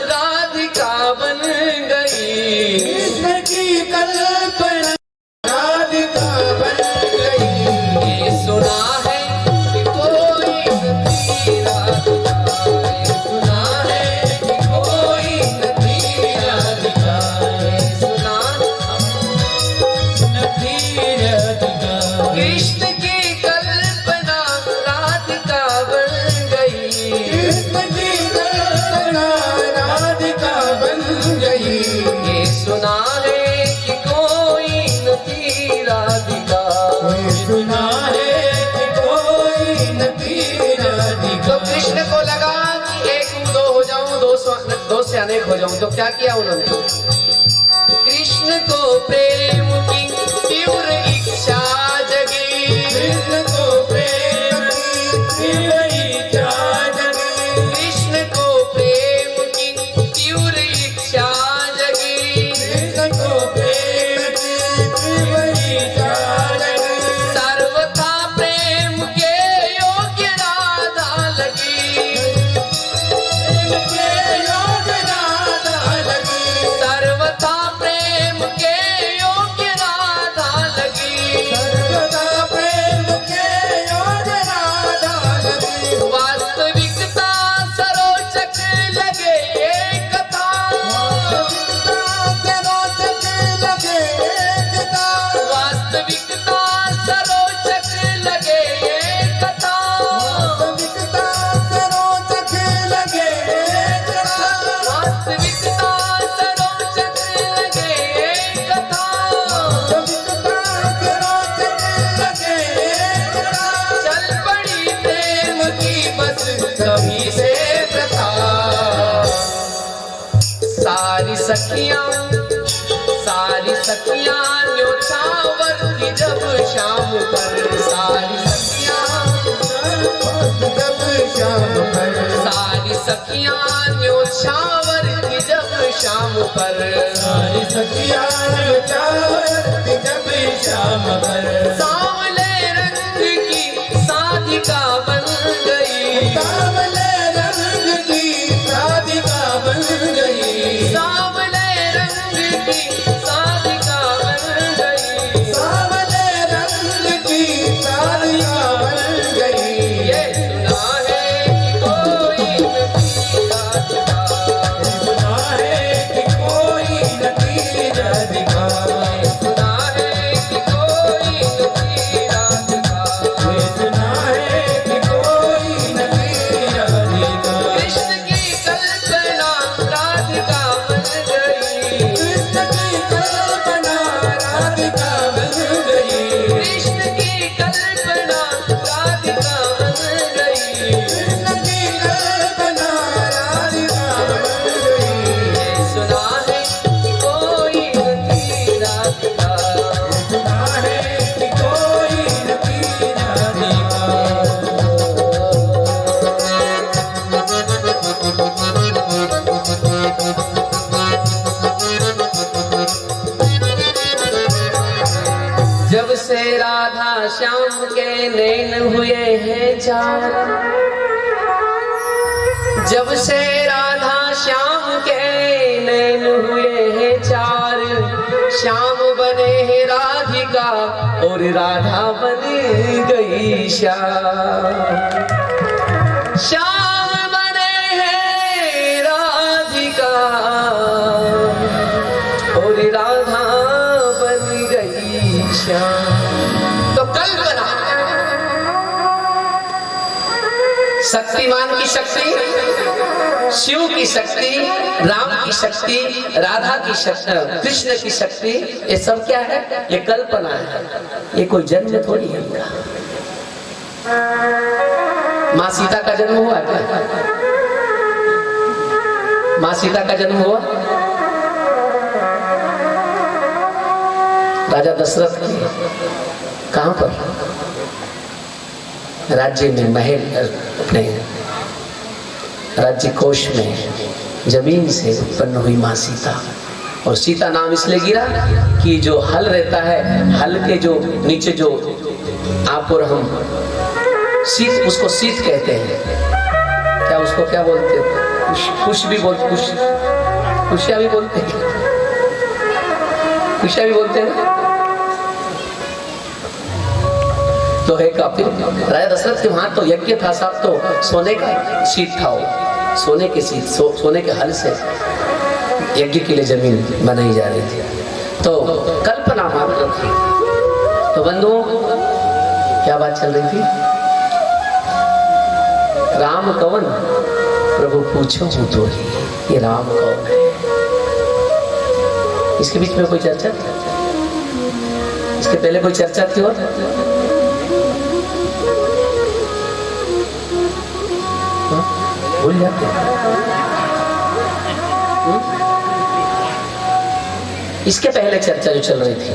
राधिका बन गई, कृष्ण की कल्पना राधिका बन गई। ये सुना है कि कोई न थी राधिका, ये सुना है कि कोई न थी राधिका, ये सुना न थी राधिका, कृष्ण की कल्पना राधिका बन गई, कृष्ण की कल्पना राधिका बन गई। ये सुना है कि कोई न थी राधिका। ये सुना है कि कोई न थी राधिका। तो कृष्ण को लगा कि एक हूं दो हो जाऊं, दो से अनेक हो जाऊं, तो क्या किया उन्होंने? कृष्ण को प्रेम की तीव्र इच्छा जगी, कृष्ण को प्रेम की तीव्र इच्छा जगी, कृष्ण को प्रेम की तीव्र इच्छा जगी, कृष्ण को प्रेम की तीव्र इच्छा जगी, सर्वथा प्रेम के योग्य राधा लगी, प्रेम के योग राधा लगी, सर्वथा प्रेम के योग्य राधा लगी, सर्वदा प्रेम के योग राधा लगी। वास्तविकता सरोचक लगे एक कथा, रोचक लगे एकता, वास्तविकता सरोचक लगे एक कथा, वास्तविकता रोचक लगे एकता, वास्तविकता सरोचक लगे एक कथा, वास्तविकता रोचक लगे एकता। चल पड़ी प्रेम की बस कभी से प्रथा, सारी सखियां न्योछावर की जब शाम पर, सारी जब शाम पर, सारी सखियां न्योछावर की जब शाम पर, सारी सखियां चावत जब शाम पर, सांवले रंग की साधिका बन गई, सावले रंग की राधिका बन गई, सांवले रंग की साधिका बन गई, सावले रंग की राधिका बन गई। ये सुना है कि कोई न थी राधिका, सुना है कि कोई न थी राधिका, सुना है कि कोई न थी हैं चार। जब से राधा श्याम के नैन हुए हैं चार, श्याम बने हैं राधिका और राधा बन गई श्याम। श्याम बने हैं राधिका और राधा बन गई श्याम। तो कल्पना शक्तिमान की शक्ति, शिव की शक्ति, राम की शक्ति, राधा की शक्ति, कृष्ण की शक्ति, ये सब क्या है? ये कल्पना है, ये कोई जन्म थोड़ी है इनका। माँ सीता का जन्म हुआ क्या? माँ सीता का जन्म हुआ राजा दशरथ के कहां पर? राज्य में, महल, अपने राज्य कोश में जमीन से उत्पन्न हुई माँ सीता। और सीता नाम इसलिए गिरा कि जो हल रहता है, हल के जो नीचे जो आप और हम शीत, उसको शीत कहते हैं। क्या उसको क्या बोलते हैं? कुश भी बोलते, कुशिया भी बोलते हैं, कुशिया भी बोलते हैं। तो है काफी राजा दशरथ के वहां तो यज्ञ था साहब, तो सोने का शीत था, वो सोने के शीत, सोने के हल से यज्ञ के लिए जमीन बनाई जा रही थी। तो कल्पना मात्र थी। तो बंधुओं क्या बात चल रही थी? राम कवन प्रभु पूछो हूं तो ही, ये राम कौन है? इसके बीच में कोई चर्चा थी? इसके पहले कोई चर्चा थी? और भूल जाते हैं। इसके पहले चर्चा जो चल रही थी,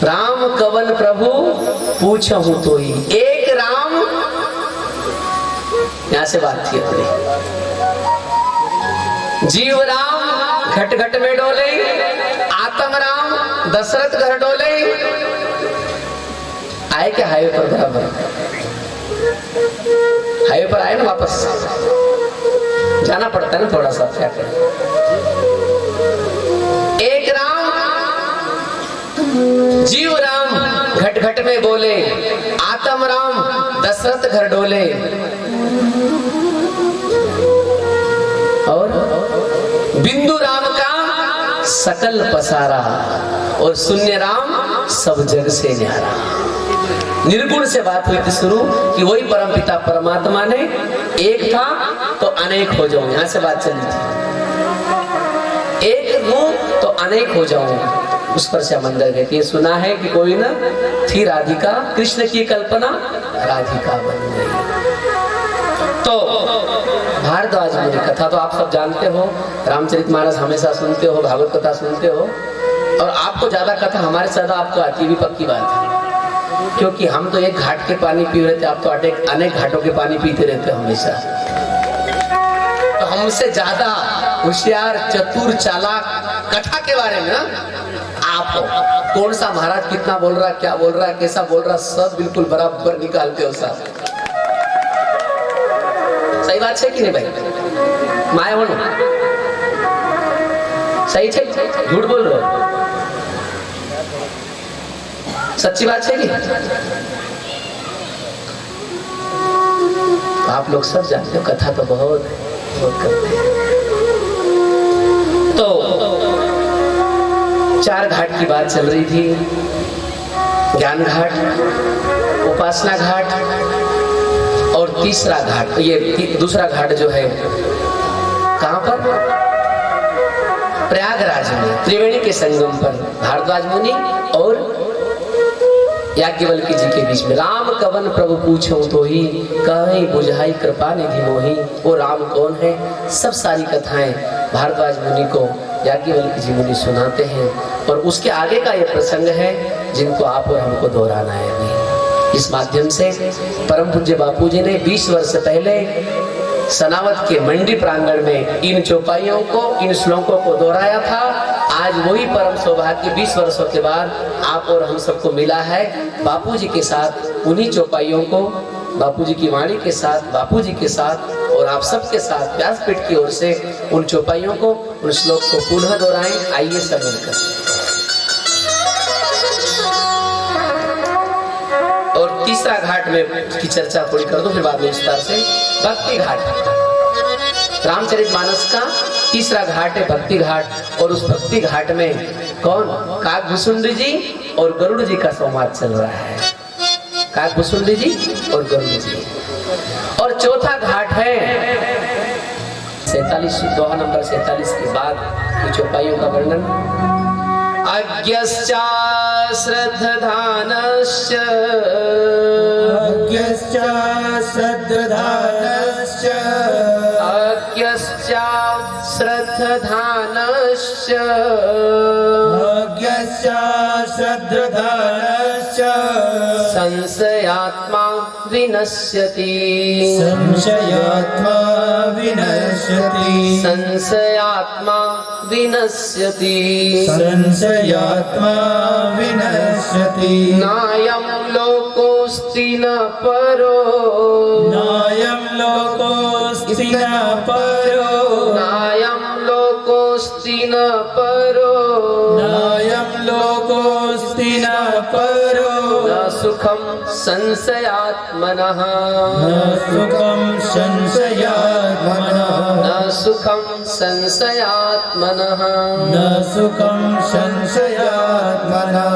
राम कवन प्रभु पूछहूं तो ही, एक राम, यहां से बात थी अपनी। जीव राम घट घट में डोले, आत्म राम दशरथ घर डोले। आए क्या हाईवे पर? बराबर हाईवे पर आए ना, वापस जाना पड़ता है ना थोड़ा सा, क्या करें। एक राम, जीव राम घट घट में बोले, आत्म राम दशरथ घर डोले। और बिंदु राम का सकल पसारा, और शून्य राम सब जग से न्यारा। निर्गुण से बात हुई थी शुरू कि वही परमपिता परमात्मा ने एक था तो अनेक हो जाऊं, यहां से बात चली थी। एक हूं तो अनेक हो जाऊं, उस पर से हम अंदर गए। ये सुना है कि कोई ना थी राधिका, कृष्ण की कल्पना राधिका बन गई। तो भारद्वाज मुनि कथा तो आप सब जानते हो, रामचरितमानस हमेशा सुनते हो, भागवत कथा सुनते हो, और आपको ज्यादा कथा हमारे से ज्यादा आपको आती भी पक्की बात है, क्योंकि हम तो एक घाट के पानी पी रहे थे, आप तो अनेक घाटों के पानी पीते रहते हो हमेशा। तो हमसे ज्यादा होशियार, चतुर, चालाक कथा के बारे में आप हो। कौन सा महाराज कितना बोल रहा है, क्या बोल रहा है, कैसा बोल रहा है, सब बिल्कुल बराबर निकालते हो साहब। सही बात है कि नहीं भाई? माया बोलो, सही है, झूठ बोल रहे हो? सच्ची बात है कि आप लोग सब जानते हो, कथा तो बहुत करते हैं। तो 4 घाट की बात चल रही थी, ज्ञान घाट, उपासना घाट और तीसरा घाट। ये दूसरा घाट जो है कहां पर? प्रयागराज में, त्रिवेणी के संगम पर भारद्वाज मुनि और याज्ञवल्क्य जी के बीच में। राम कवन प्रभु पूछो तो ही, कहीं बुझाई कृपा निधि मोही। वो राम कौन है? सब सारी कथाएं भारद्वाज मुनि को याज्ञवल्क्य जी मुनि सुनाते हैं, और उसके आगे का ये प्रसंग है जिनको आप और हमको दोहराना है अभी। इस माध्यम से परम पूज्य बापू जी ने 20 वर्ष पहले सनावत के मंडी प्रांगण में इन चौपाइयों को, इन श्लोकों को दोहराया था। आज वही परम सौभाग्य 20 वर्षों के बाद आप और हम सबको मिला है। बापूजी के साथ उन्हीं चौपाइयों को, बापूजी की वाणी के साथ, बापूजी के साथ और आप सबके साथ व्यासपीठ की ओर से उन चौपाइयों को, उन श्लोक को पुनः दोहराएं। आइए सब मिलकर। और तीसरा घाट में की चर्चा थोड़ी कर दो, फिर बाद में विस्तार से। भक्ति घाट, रामचरितमानस का तीसरा घाट है भक्ति घाट। और उस भक्ति घाट में कौन? काकभूषुंडी जी और गरुड़ जी का संवाद चल रहा है। काकभूषुंडी जी और गरुड़ जी। और चौथा घाट है 47, दोहा नंबर 47 के बाद की चौपाइयों का वर्णन। अज्ञश्चा श्रद्धानश्च, अज्ञश्चा श्रद्धानश्च, अज्ञश्चा श्रद्धानश्च, अज्ञश्चा श्रद्धानश्च, संशयात्मा विनश्यति, संशयात्मा विनश्यति, संशयात्मा विनश्यति, संशयात्मा विनश्यति। नायं लोकोऽस्ति न परो, नायं लोकोऽस्ति न परो, नायं लोकोऽस्ति न परो, नायं लोकोऽस्ति न परो, न सुखं संशयात्मनः, न सुखं संशयात्मनः, न सुखं संशयात्मनः। न सुखं संशयात्मनः।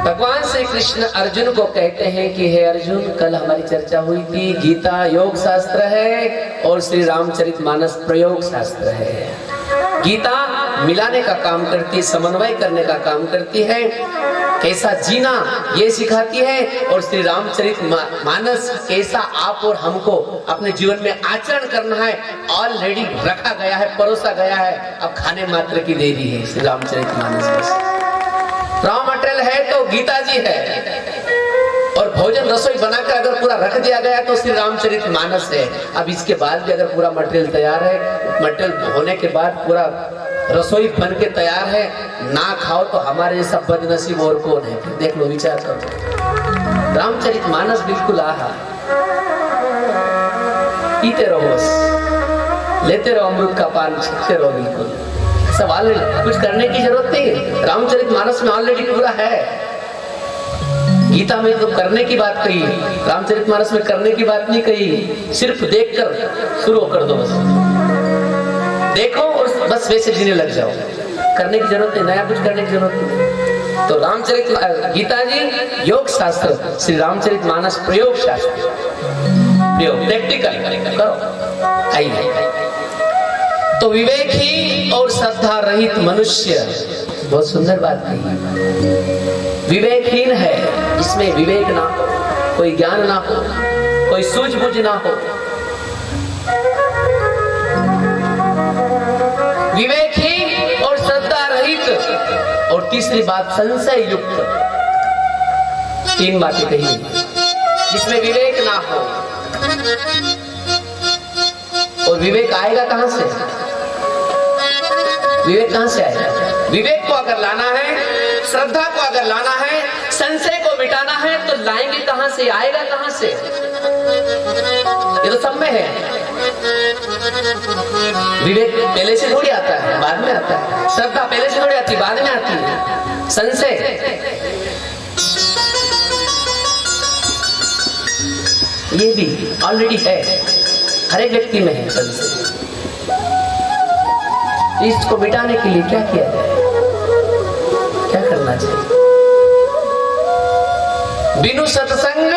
भगवान श्री कृष्ण अर्जुन को कहते हैं कि हे अर्जुन, कल हमारी चर्चा हुई थी, गीता योग शास्त्र है और श्री रामचरितमानस प्रयोग शास्त्र है। गीता मिलाने का काम करती है, समन्वय करने का काम करती है, कैसा जीना ये सिखाती है। और श्री रामचरितमानस कैसा आप और हमको अपने जीवन में आचरण करना है, ऑलरेडी रखा गया है, परोसा गया है, अब खाने मात्र की देरी है। श्री रामचरितमानस में रॉ मटेरियल है तो गीता जी है, और भोजन रसोई बनाकर अगर पूरा रख दिया गया तो श्री रामचरितमानस है। अब इसके बाद भी अगर पूरा मटेरियल तैयार है, मटेरियल होने के बाद पूरा रसोई बन के तैयार है, ना खाओ तो हमारे जैसा बदनसीब और कौन है? फिर देख लो, विचार करो। रामचरितमानस बिल्कुल आहा, पीते रहो बस, लेते रहो अमृत का पान, छिपते रहो बिल्कुल। सवाल कुछ करने की जरूरत नहीं, रामचरितमानस में ऑलरेडी पूरा है। गीता में तो करने की बात कही, रामचरितमानस में करने की बात नहीं कही। सिर्फ देखकर शुरू कर दो, बस देखो और बस वैसे जीने लग जाओ। करने की जरूरत नहीं, नया कुछ करने की जरूरत नहीं। तो रामचरित गीता जी योग शास्त्र, श्री रामचरितमानस प्रयोग शास्त्र, प्रयोग प्रैक्टिकल करो। आइए, तो विवेकी और श्रद्धा रहित मनुष्य, बहुत सुंदर बात कही। विवेकहीन है, इसमें विवेक ना हो, कोई ज्ञान ना हो, कोई सूझबूझ ना हो। विवेकहीन और श्रद्धा रहित, और तीसरी बात संशय युक्त। तीन बातें कही, जिसमें विवेक ना हो। और विवेक आएगा कहां से? विवेक कहां से आएगा? विवेक को अगर लाना है, श्रद्धा को अगर लाना है, संशय को मिटाना है, तो लाएंगे कहां से, आएगा कहां से? ये तो सब में है। विवेक पहले से थोड़ी आता है, बाद में आता है। श्रद्धा पहले से थोड़ी आती, बाद में आती है। संशय ये भी ऑलरेडी है, हर एक व्यक्ति में है संशय। इसको मिटाने के लिए क्या किया जाए, क्या करना चाहिए? बिनु सत्संग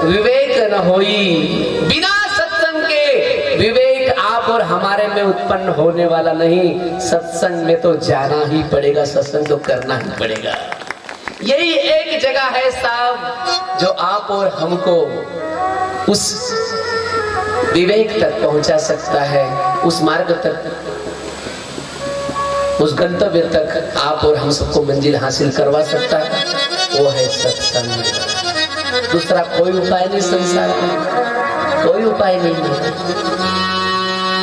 विवेक न होई, बिना सत्संग के विवेक आप और हमारे में उत्पन्न होने वाला नहीं। सत्संग में तो जाना ही पड़ेगा, सत्संग तो करना ही पड़ेगा। यही एक जगह है साहब जो आप और हमको उस विवेक तक पहुंचा सकता है, उस मार्ग तक, उस गंतव्य तक आप और हम सबको मंजिल हासिल करवा सकता है। वो है सत्संग। दूसरा कोई उपाय नहीं संसार में। कोई उपाय नहीं है।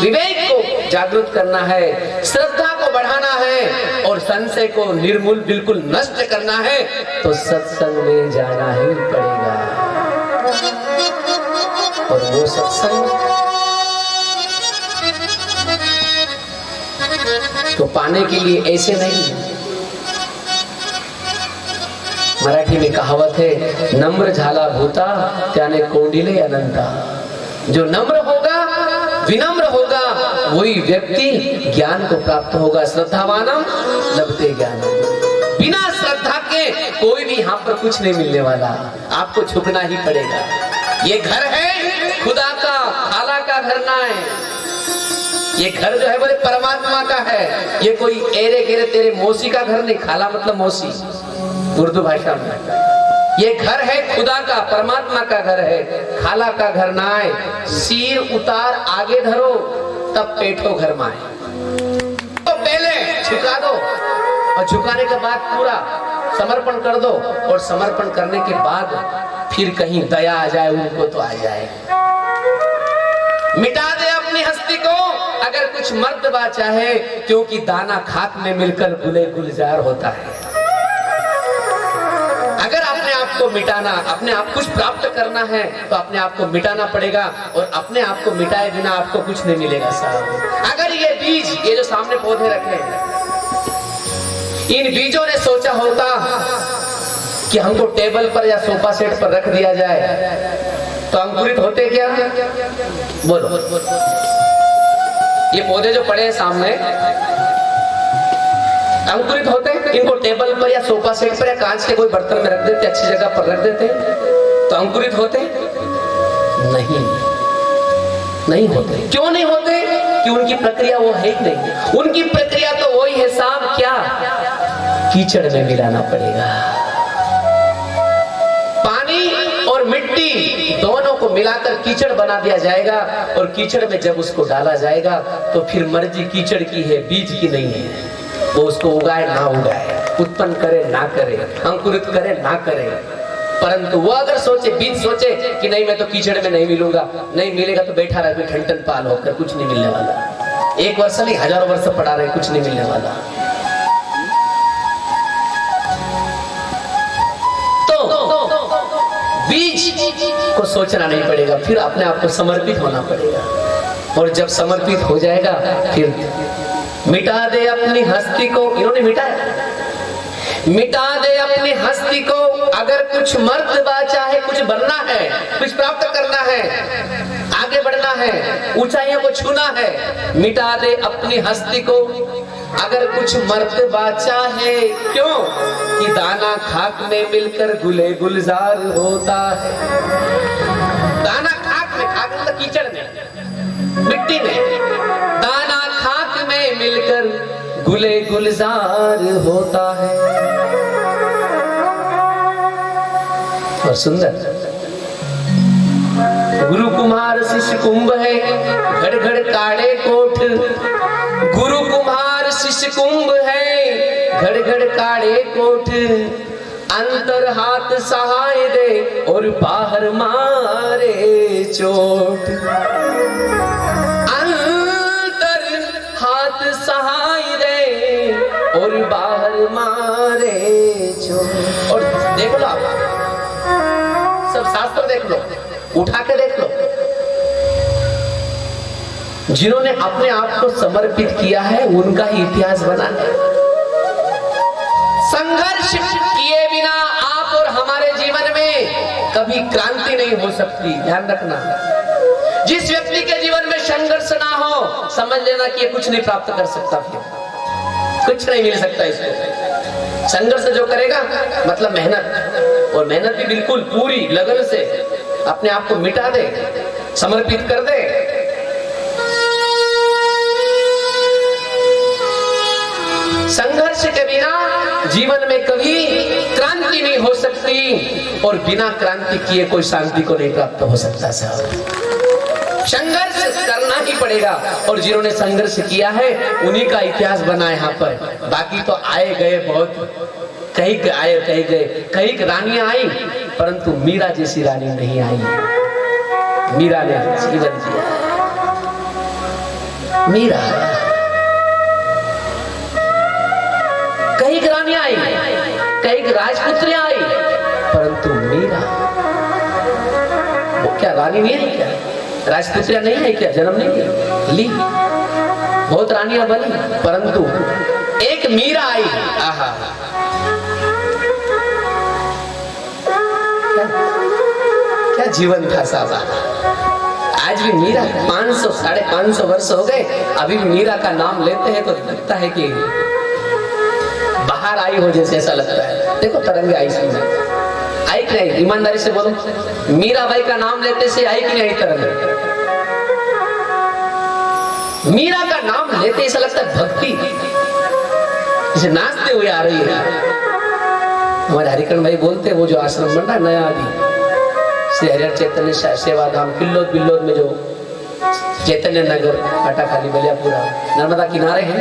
विवेक को जागृत करना है, श्रद्धा को बढ़ाना है और संशय को निर्मूल बिल्कुल नष्ट करना है तो सत्संग में जाना ही पड़ेगा। और वो सत्संग तो पाने के लिए ऐसे नहीं। मराठी में कहावत है, नम्र झाला भूता त्याने कोंडिले अनंता। जो नम्र होगा, विनम्र होगा, वही व्यक्ति ज्ञान को प्राप्त होगा। श्रद्धावानम लभते ज्ञानम। बिना श्रद्धा के कोई भी यहाँ पर कुछ नहीं मिलने वाला, आपको झुकना ही पड़ेगा। ये घर है खुदा का, खाला का घर ना है। ये घर जो है बोले परमात्मा का है। ये कोई एरे गेरे तेरे मौसी का घर नहीं। खाला मतलब मौसी उर्दू भाषा में। ये घर है खुदा का, परमात्मा का घर है, खाला का घर ना है। सिर उतार आगे धरो तब पेठो घर माए। तो पहले झुका दो और झुकाने के बाद पूरा समर्पण कर दो और समर्पण करने के बाद फिर कहीं दया आ जाए उनको तो आ जाए। मिटा दे अपनी हस्ती को अगर कुछ मर्तबा चाहे, क्योंकि दाना खाक में मिलकर गुले गुलजार होता है। अगर अपने आप को मिटाना, अपने आप कुछ प्राप्त करना है तो अपने आप को मिटाना पड़ेगा और अपने आप को मिटाए बिना आपको कुछ नहीं मिलेगा साहब। अगर ये बीज, ये जो सामने पौधे रखे हैं, इन बीजों ने सोचा होता कि हमको टेबल पर या सोफा सेट पर रख दिया जाए तो अंकुरित होते क्या? बोलो। ये पौधे जो पड़े हैं सामने अंकुरित होते, इनको टेबल पर या सोफा सेट पर या कांच के कोई बर्तन में रख देते, अच्छी जगह पर रख देते तो अंकुरित होते? नहीं होते। क्यों नहीं होते? कि उनकी प्रक्रिया वो है ही नहीं। उनकी प्रक्रिया तो वही है साहब, क्या? कीचड़ में मिलाना पड़ेगा। पानी और मिट्टी दोनों को मिलाकर कीचड़ बना दिया जाएगा और कीचड़ में जब उसको डाला जाएगा तो फिर मर्जी कीचड़ की है, बीज की नहीं है। वो उसको उगाए ना उगाए, उत्पन्न करे ना करे, अंकुरित करे ना करे, परंतु वो अगर सोचे, बीज सोचे कि नहीं मैं तो कीचड़ में नहीं मिलूंगा, नहीं मिलेगा तो बैठा रहे ठंडन पाल होकर, कुछ नहीं मिलने वाला। एक वर्ष नहीं, हजारों वर्ष पड़ा रहे, कुछ नहीं मिलने वाला। बीज को सोचना नहीं पड़ेगा, फिर अपने आप को समर्पित होना पड़ेगा। और जब समर्पित हो जाएगा फिर मिटा दे अपनी हस्ती को। इन्होंने मिटाया, मिटा दे अपनी हस्ती को अगर कुछ मर्तबा चाहे, कुछ बनना है, कुछ प्राप्त करना है, आगे बढ़ना है, ऊंचाइयों को छूना है, मिटा दे अपनी हस्ती को अगर कुछ मर्तबा चाहे। क्यों? कि दाना खाक में मिलकर गुले गुलजार होता है। दाना खाक में, खाक मतलब कीचड़ में, मिट्टी में, दाना खाक में मिलकर गुले गुलजार होता है। और सुंदर गुरु कुम्हार शिष्य कुंभ है, घड़ घड़ काढ़े कोठ। गुरु कुम्हार शिष्य कुंभ है, घड़ घड़ काढ़े कोठ। अंतर हाथ सहाय दे और बाहर मारे चोट। अंतर हाथ सहाय दे और बाहर मारे चोट। और देख लो आप, सब शास्त्र देख लो, उठा के देख लो, जिन्होंने अपने आप को समर्पित किया है उनका ही इतिहास बना है। संघर्ष किए बिना आप और हमारे जीवन में कभी क्रांति नहीं हो सकती, ध्यान रखना। जिस व्यक्ति के जीवन में संघर्ष ना हो, समझ लेना कि ये कुछ नहीं प्राप्त कर सकता, फिर कुछ नहीं मिल सकता इसको। संघर्ष जो करेगा मतलब मेहनत, और मेहनत भी बिल्कुल पूरी लगन से अपने आप को मिटा दे, समर्पित कर दे। संघर्ष के बिना जीवन में कभी क्रांति नहीं हो सकती और बिना क्रांति किए कोई शांति को नहीं प्राप्त हो सकता साहब। संघर्ष करना ही पड़ेगा और जिन्होंने संघर्ष किया है उन्हीं का इतिहास बना है यहाँ पर। बाकी तो आए गए बहुत, कई आए कई गए, कई रानियां आई परंतु मीरा जैसी रानी नहीं आई। मीरा ने जीवन दिया। मीरा कई रानियां आई, कई राजपुत्रियां आई, परंतु मीरा वो क्या रानी नहीं आई क्या? राजपुत्रियां नहीं आई क्या? जन्म नहीं ली? बहुत रानियां बनी, परंतु एक मीरा आई। आहा, क्या जीवन था साहब। आज भी मीरा 500 550 वर्ष हो गए, अभी भी मीरा का नाम लेते हैं तो लगता है कि बाहर आई हो जैसे, ऐसा लगता है। देखो तरंगे आई सुन आई कि नहीं? ईमानदारी से बोलो, मीराबाई का नाम लेते से आई कि नहीं आई तरंगे? मीरा का नाम लेते ऐसा लगता है भक्ति जैसे नाचते हुए आ रही है। हमारे हरिकरण भाई बोलते हैं वो जो आश्रम बन रहा है नया अभी श्री हरिहर चैतन्य सेवा धाम किल्लोद बिल्लोद में, जो चैतन्य नगर काटाखाली बलियापुरा नर्मदा किनारे है,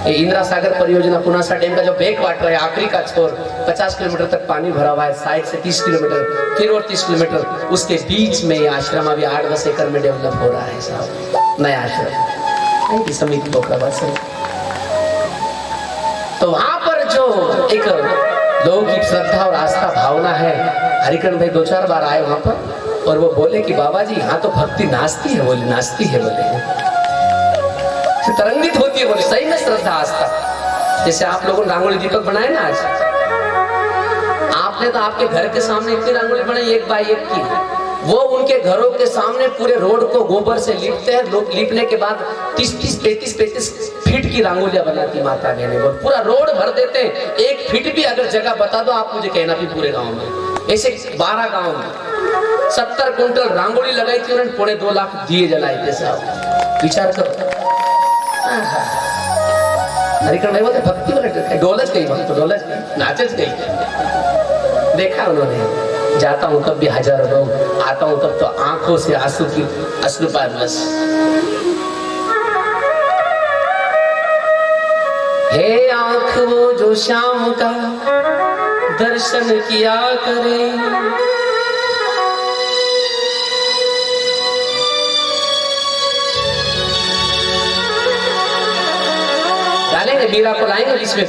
इंदिरा सागर परियोजना पुनासा डैम का जो बैक वाटर है, आखिरी का छोर 50 किलोमीटर तक पानी भरा हुआ है, साइड से 30 किलोमीटर, फिर और 30 किलोमीटर, उसके बीच में ये आश्रम अभी 8-10 एकड़ में डेवलप हो रहा है साहब, नया आश्रम समिति पोखरा से। तो वहां पर जो एक लोगों की श्रद्धा और आस्था भावना है, हरिकरण भाई 2-4 बार आए वहां पर और वो बोले कि बाबा जी यहाँ तो भक्ति नाचती है, बोले नाचती है, बोले तरंगित होती है, बोले सही में श्रद्धा आस्था। जैसे आप लोगों ने रंगोली दीपक बनाए ना आज, आपने तो आपके घर के सामने इतनी रंगोली बनाई एक बाई एक की, वो उनके घरों के सामने पूरे रोड को गोबर से लीपते हैं, लोग लीपने के बाद 30-35 फीट की रंगोलियां बनाती माता बहने, वो पूरा रोड भर देते हैं। 1 फीट भी अगर जगह बता दो आप मुझे कहना भी पूरे गांव में, ऐसे 12 गांव में 70 कुंटल रंगोली लगाई थी उन्होंने, 2.5 लाख दिए जलाए थे साहब, विचार करो। हरिकरण भाई बोलते भक्ति वाले डोलच गई, भक्त डोलच गई, नाचच गई। देखा उन्होंने, जाता हूं तब भी हजारों लोग, आता हूं तब तो आंखों से आंसू की अश्रुपात बस। हे आंख वो जो शाम का दर्शन किया करे, डालेंगे मीरा को लाएंगे बीच में,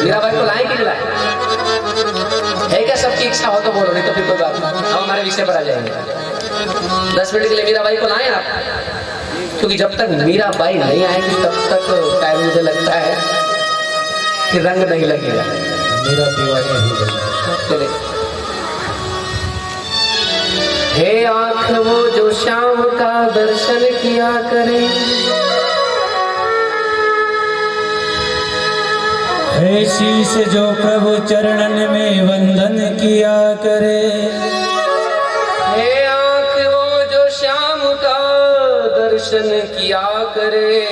मीराबाई को लाएंगे कि लाएंगे? है क्या सबकी इच्छा हो तो बोलो, नहीं तो फिर कोई बात नहीं, हम हमारे विषय पर आ जाएंगे। 10 मिनट के लिए मीराबाई को लाएं आप, क्योंकि जब तक मीराबाई नहीं आएगी तब तक टाइम मुझे लगता है कि रंग नहीं लगेगा, मेरा दीवाना हो जाएगा। हे आंख वो जो शाम का दर्शन किया करे, हे शीश जो प्रभु चरणन में वंदन किया करे, हे आंख वो जो शाम का दर्शन किया करे,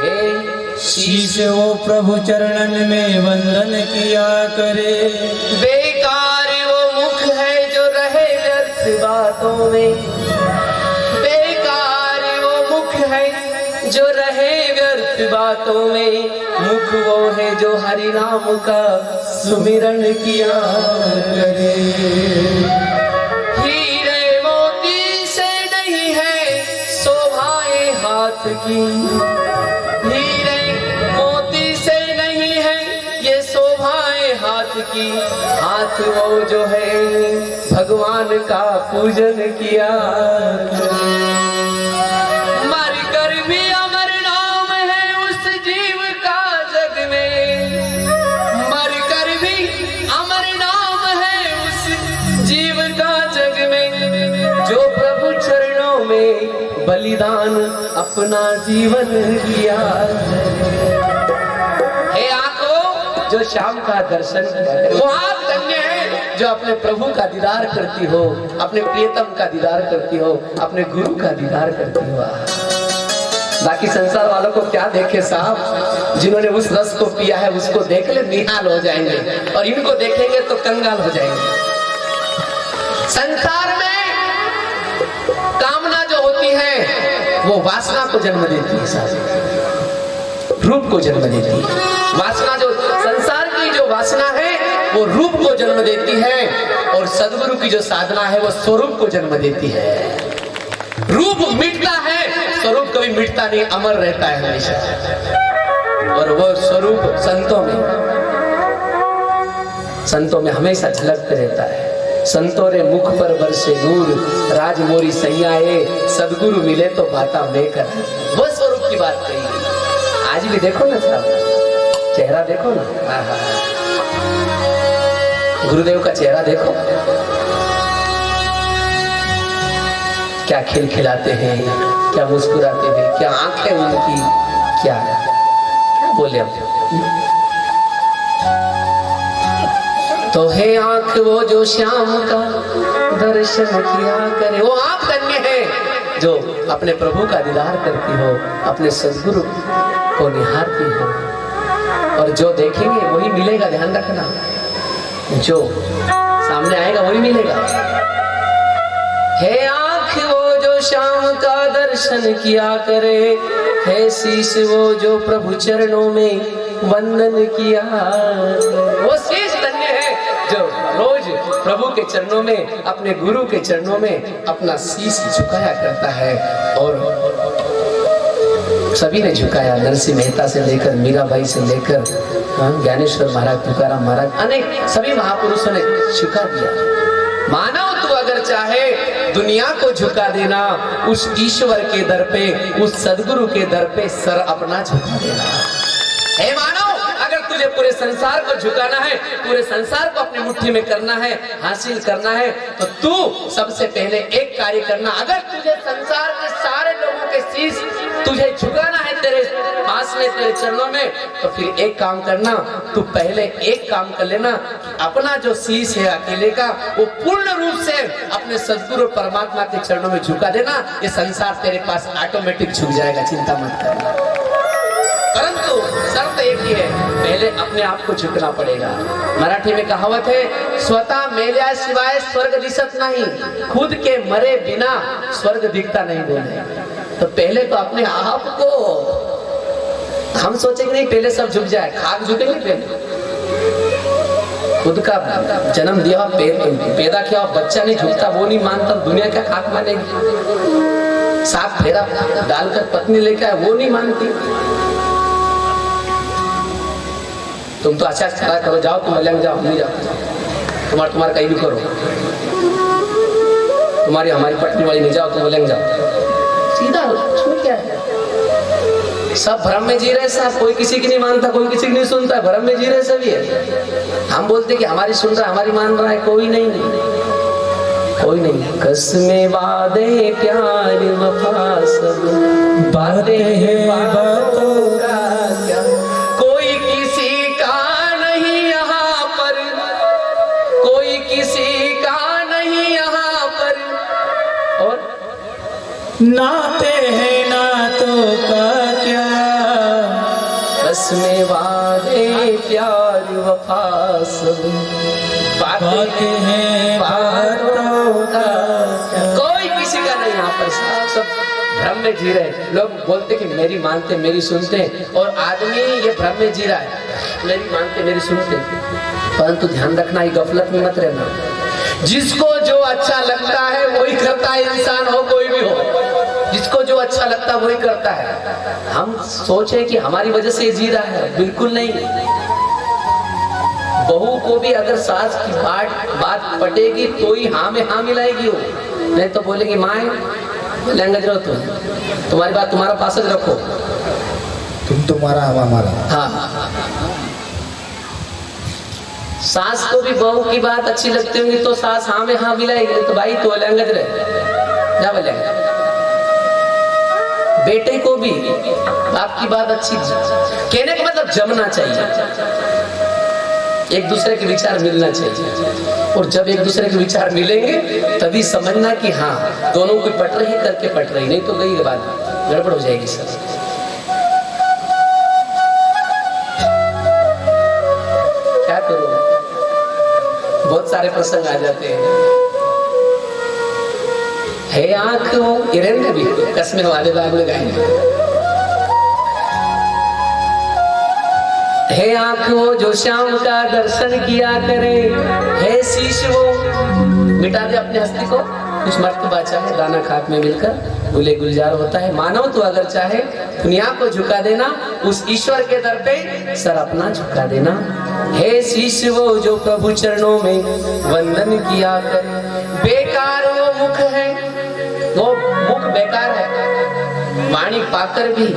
हे शीश वो प्रभु चरणन में वंदन किया करे। बेकार वो मुख है जो रहे व्यर्थ बातों में, बेकार वो मुख है जो रहे व्यर्थ बातों में, मुख वो है जो हरि नाम का सुमिरन किया करे। हीरे मोती से नहीं है शोभाएं हाथ की, हीरे मोती से नहीं है ये शोभाएं हाथ की, हाथ वो जो है भगवान का पूजन किया करे। बलिदान अपना जीवन दिया। हे आंखों जो शाम का दर्शन किया, वो आप धन्य है जो अपने प्रभु का दीदार करती हो, अपने प्रियतम का दीदार करती हो, अपने गुरु का दीदार करती हो। बाकी संसार वालों को क्या देखे साहब, जिन्होंने उस रस को पिया है उसको देख ले निहाल हो जाएंगे, और इनको देखेंगे तो कंगाल हो जाएंगे। संसार में कामना जो होती है वो वासना को जन्म देती है साहब, रूप को जन्म देती है। वासना जो संसार की जो वासना है वो रूप को जन्म देती है, और सदगुरु की जो साधना है वो स्वरूप को जन्म देती है। रूप मिटता है, स्वरूप कभी मिटता नहीं, अमर रहता है हमेशा। और वो स्वरूप संतों में हमेशा झलकते रहता है। संतों रे मुख पर बरसे नूर, राज मोरी सैयाए, सदगुरु मिले तो बाता में कर। वो स्वरूप की बात कही। आज भी देखो ना साहब, चेहरा देखो ना, गुरुदेव का चेहरा देखो, क्या खिलखिलाते हैं, क्या मुस्कुराते हैं, क्या आंखें उनकी, क्या बोले हम। तो है आंख वो जो श्याम का दर्शन किया करे, वो आंख धन्य है जो अपने प्रभु का दीदार करती हो, अपने सद्गुरु को निहारती हो। और जो देखेंगे वही मिलेगा, ध्यान रखना, जो सामने आएगा वही मिलेगा। है आंख वो जो श्याम का दर्शन किया करे, है शीश वो जो प्रभु चरणों में वंदन किया। वो शीश धन्य है जो रोज प्रभु के चरणों में, अपने गुरु के चरणों में अपना शीश झुकाया करता है। और सभी ने झुकाया, नरसिंह मेहता से लेकर मीराबाई से लेकर ज्ञानेश्वर महाराज, तुकाराम महाराज, अनेक सभी महापुरुषों ने झुका दिया। मानव तू अगर चाहे दुनिया को झुका देना, उस ईश्वर के दर पे, उस सदगुरु के दर पे सर अपना झुका देना। हे मानव, अगर तुझे पूरे संसार को झुकाना है, पूरे संसार को अपनी मुट्ठी में करना है, हासिल करना है, तो तू सबसे पहले एक कार्य करना। अगर तुझे संसार के सारे लोगों के शीश तुझे झुकाना है तेरे पास में, तेरे चरणों में, तो फिर एक काम करना, तू पहले एक काम कर लेना, अपना जो शीश है अकेले का, वो पूर्ण रूप से अपने सद्गुरु परमात्मा के चरणों में झुका देना। ये संसार तेरे पास ऑटोमेटिक झुक जाएगा, चिंता मत करना। परंतु शर्त एक ही है, पहले अपने आप को झुकना पड़ेगा। मराठी में कहावत है, स्वतः मेल्या सिवाय स्वर्ग दिसत नहीं, खुद के मरे बिना स्वर्ग दिखता नहीं बोले। तो पहले तो अपने आप को, हम सोचेंगे नहीं पहले सब झुक जाए, खाक झुकेंगे पहले। खुद का जन्म दिया, पैदा किया, बच्चा नहीं झुकता, वो नहीं मानता, दुनिया क्या खाक मानेगी। साथ फेरा डालकर पत्नी लेकर आए, वो नहीं मानती। तुम तो अच्छा खड़ा करो, जाओ तुम अलग जाओ, नहीं जाओ, तुम्हारा कहीं भी करो, तुम्हारी हमारी पटनी वाली नहीं, जाओ तुम अलग जाओ, सीधा उसमें क्या है। सब भ्रम में जी रहे साहब, कोई किसी की नहीं मानता, कोई किसी की नहीं सुनता, भ्रम में जी रहे सभी है। हम बोलते कि हमारी सुन रहा है, हमारी मान रहा है, कोई नहीं, कोई नहीं। कसमें वादे प्यार वफा सब बातें हैं, बातों का क्या, कोई किसी का नहीं यहाँ पर, कोई किसी का नहीं यहाँ पर, और नाते हैं नातों का क्या, कसमें वादे प्यार वफा सब बातें हैं, बातों का क्या। कोई किसी का नहीं यहाँ पर, सब भ्रम में जी रहे। लोग बोलते कि मेरी मानते मेरी सुनते, और आदमी ये भ्रम में जी रहा है, मेरी मानते मेरी सुनते। परंतु ध्यान रखना, ये गफलत में मत रहना। जिसको जो अच्छा लगता है वही करता है, इंसान हो कोई भी हो, जिसको जो अच्छा लगता है वही करता है। हम सोचे कि हमारी वजह से जी रहा है, बिल्कुल नहीं। बहू को भी अगर सास की बात पटेगी तो ही हाँ में हाँ मिलाएगी वो, नहीं तो बोलेगी माए लंगज रहो, तुम्हारी बात तुम्हारा पास रखो, तुम तुम्हारा हम हमारा। हाँ, सास को भी बहू की बात अच्छी लगती होगी तो सास हाँ में हाँ मिलाएगी, तो भाई तो लंगज रहे, क्या बोलेंगे। बेटे को भी बाप की बात अच्छी, कहने का मतलब जमना चाहिए, एक दूसरे के विचार मिलना चाहिए। और जब एक दूसरे के विचार मिलेंगे तभी समझना कि हाँ दोनों को पट रही करके पट रही, नहीं तो गई के बाद गड़बड़ हो जाएगी सर। क्या करूं, बहुत सारे प्रसंग आ जाते हैं। है आंख वो इरेंगे भी कसमे वाले बाग लगाएंगे। हे आँख वो जो श्याम का दर्शन किया करे, हे शीश वो मिटा दे अपने हस्ती को, कुछ मर्तबा चाहे दाना खाक में मिलकर गुले गुलजार होता है। मानव तो अगर चाहे दुनिया को झुका देना, उस ईश्वर के दर पे सर अपना झुका देना। हे शीश वो जो प्रभु चरणों में वंदन किया करे, बेकार वो मुख है, वो मुख बेकार है, वाणी पाकर भी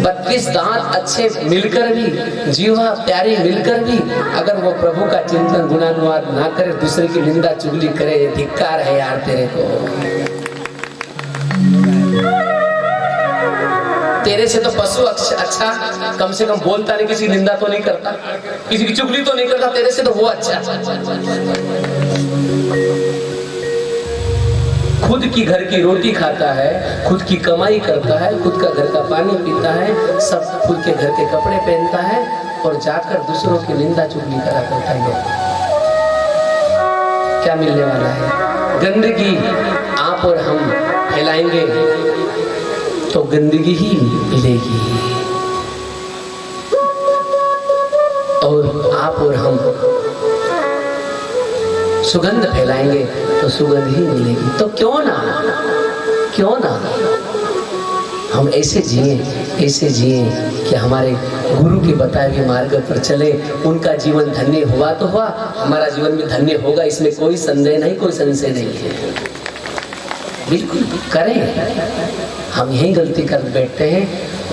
32 दांत अच्छे मिलकर भी, जीवा प्यारी मिलकर भी, अगर वो प्रभु का चिंतन गुणानुवाद ना करे, दूसरे की निंदा चुगली करे, धिक्कार है यार तेरे को। तेरे से तो पशु अच्छा कम से कम बोलता नहीं, किसी की निंदा तो नहीं करता, किसी की चुगली तो नहीं करता, तेरे से तो वो अच्छा। खुद की घर की रोटी खाता है, खुद की कमाई करता है, खुद का घर का पानी पीता है, सब खुद के घर के कपड़े पहनता है, और जाकर दूसरों की निंदा चुगली करा करता है। क्या मिलने वाला है? गंदगी आप और हम फैलाएंगे तो गंदगी ही मिलेगी, और आप और हम सुगंध फैलाएंगे तो सुगंध ही मिलेगी। तो क्यों ना हम ऐसे जिए कि हमारे गुरु के बताए हुए मार्ग पर चले। उनका जीवन धन्य हुआ तो हुआ, हमारा जीवन भी धन्य होगा, इसमें कोई संदेह नहीं, कोई संशय नहीं है। बिल्कुल करें। हम यही गलती कर बैठते हैं,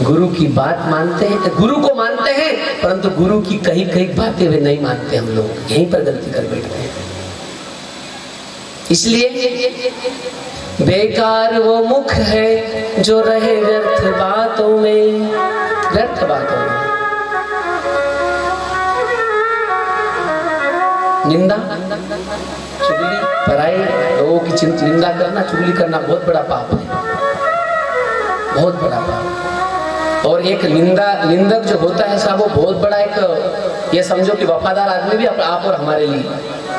गुरु की बात मानते हैं, गुरु को मानते हैं, परंतु गुरु की कही बातें वे नहीं मानते। हम लोग यहीं पर गलती कर बैठते हैं। इसलिए बेकार वो मुख है जो रहे व्यर्थ बातों में, व्यर्थ बातों में। निंदा चुगली, पराई लोगों की निंदा करना, चुगली करना बहुत बड़ा पाप है, बहुत बड़ा पाप। और एक निंदक जो होता है साहब, वो बहुत बड़ा एक, ये समझो कि वफादार आदमी भी आप और हमारे लिए,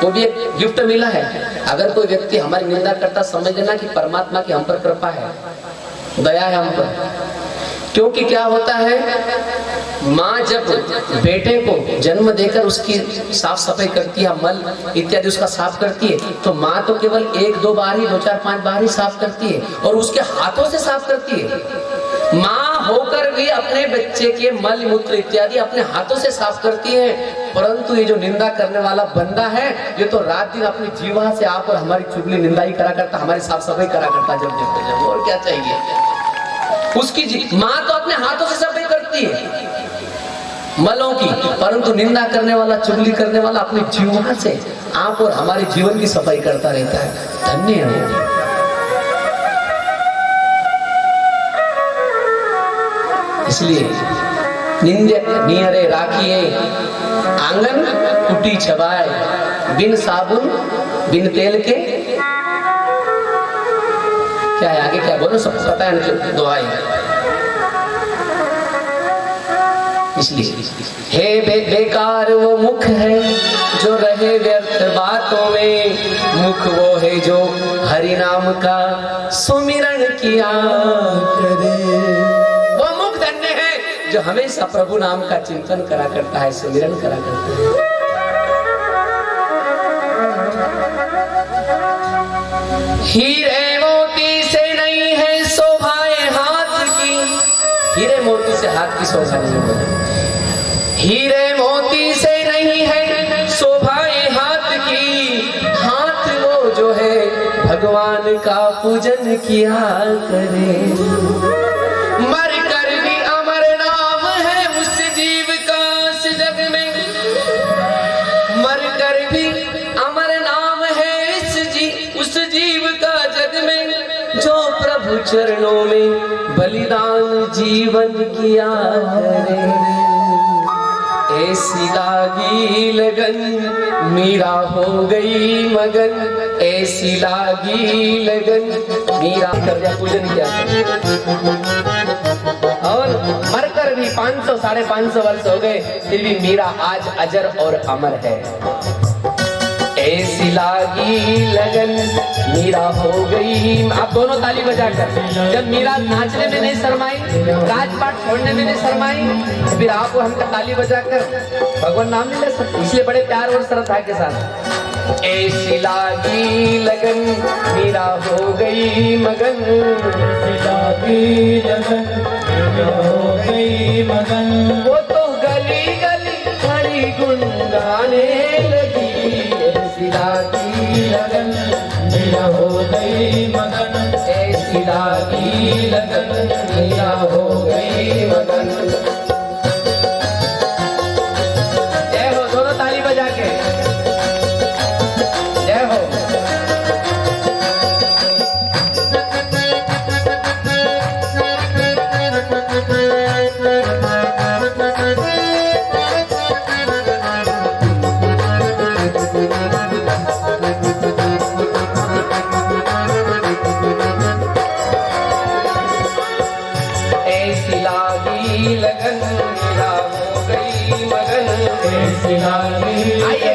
वो भी एक गिफ्ट मिला है। अगर कोई व्यक्ति हमारी निंदा करता, समझ लेना कि परमात्मा की हम पर कृपा है, दया है हम पर। क्योंकि क्या होता है, माँ जब बेटे को जन्म देकर उसकी साफ सफाई करती है, मल इत्यादि उसका साफ करती है, तो माँ तो केवल 1-2 बार ही, 2-4-5 बार ही साफ करती है, और उसके हाथों से साफ करती है। माँ होकर भी अपने बच्चे के मल मूत्र इत्यादि अपने हाथों से साफ करती है। परंतु ये जो निंदा करने वाला बंदा है, ये तो रात दिन अपनी जीवा से आप और हमारी चुगली निंदा ही करा करता, हमारी साफ सफाई करा करता जब देखते जब। और क्या चाहिए उसकी? माँ तो अपने हाथों से सफाई करती है मलों की, परंतु निंदा करने वाला, चुगली करने वाला अपनी जीवा से आप और हमारे जीवन की सफाई करता रहता है। धन्य है। इसलिए नियरे राखिए आंगन कुटी छबाए, बिन साबुन बिन तेल के, क्या है आगे क्या बोलो, सब पता है ना दुआएं। इसलिए हे बेकार वो मुख है जो रहे व्यर्थ बातों में, मुख वो है जो हरि नाम का सुमिरन किया करे। जो हमेशा प्रभु नाम का चिंतन करा करता है, सुमिरन करा करता है। हीरे मोती से नहीं है शोभाएं हाथ की, हीरे मोती से हाथ की शोभा नहीं होती। हीरे मोती से नहीं है शोभाएं हाथ की, हाथ वो जो है भगवान का पूजन किया करे। मर कर भी अमर नाम है उस जीव का इस जग में, मर कर भी अमर नाम है उस जीव का जग में, जो प्रभु चरणों में बलिदान जीवन किया करे। ऐसी लागी लगन मीरा हो गई मगन, ऐसी लागी लगन मीरा कर पूजन किया। और मरकर भी 500 साढ़े 500 वर्ष हो गए, फिर भी मीरा आज अजर और अमर है। ऐसी लागी लगन मीरा हो गई। आप दोनों ताली बजाकर, जब मीरा नाचने में नहीं शर्माई, राजपाट छोड़ने में नहीं शर्माई, फिर आप हम ताली बजाकर भगवान नाम नहीं ले सकते। इसलिए बड़े प्यार और श्रद्धा के साथ ऐसी लागी लगन मीरा हो गई मगन, लागी लगन मीरा हो गई मगन, वो तो गली गली खड़ी गुनगाने लगी। ऐसी लागी लगन मीरा हो गई मगन, ऐसी लागी लगन मीरा हो गई मगन। जय हो, दोनों ताली बजा के जय हो। ऐसी लागी लगन मीरा हो गई मगन, ऐसी लागी आइए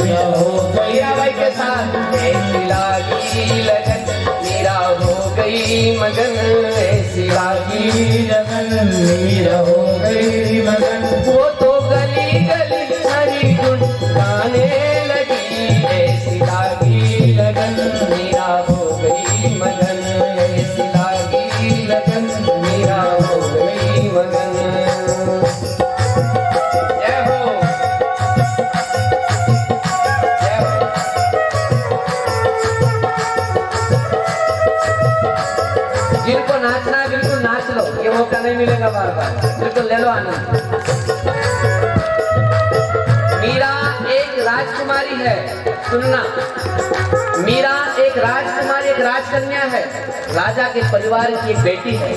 मीरा हो गई मीरा भाई के साथ। ऐसी लागी लगन मीरा हो गई मगन, ऐसी लागी लगन मीरा हो गई मगन, वो तो गली गली हरी गुन गाने लगी। ऐसी लागी लगन मीरा हो गई मगन, ऐसी लागी लगन मीरा हो गई मगन। जय हो, जय हो। जिनको नाचना है बिल्कुल नाच लो, ये मौका नहीं मिलेगा बार बार, बिल्कुल ले लो आनंद। मीरा एक राजकुमारी है, सुनना, मीरा एक राजकुमारी, एक राजकन्या है, राजा के परिवार की एक बेटी है।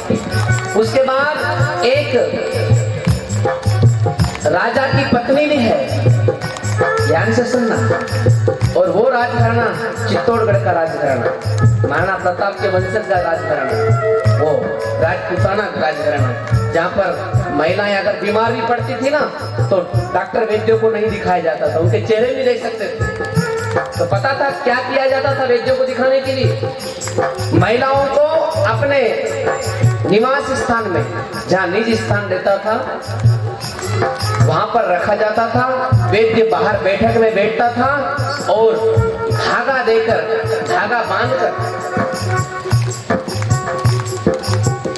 उसके बाद एक राजा की पत्नी भी है, ध्यान से सुनना। और वो राजघराना चित्तौड़गढ़ का राजघराना, महाराणा प्रताप के वंशज का राजघराना, वो राजपूताना राजघराना, जहाँ पर महिलाएं अगर बीमार भी पड़ती थी ना तो डॉक्टर वैद्यों को नहीं दिखाया जाता था, उनके चेहरे नहीं देख सकते थे। तो पता था क्या किया जाता था वैद्यों को दिखाने के लिए, महिलाओं को अपने निवास स्थान में, जहाँ निज स्थान रहता था, वहां पर रखा जाता था। वैद्य बाहर बैठक में बैठता था और धागा देकर, धागा बांधकर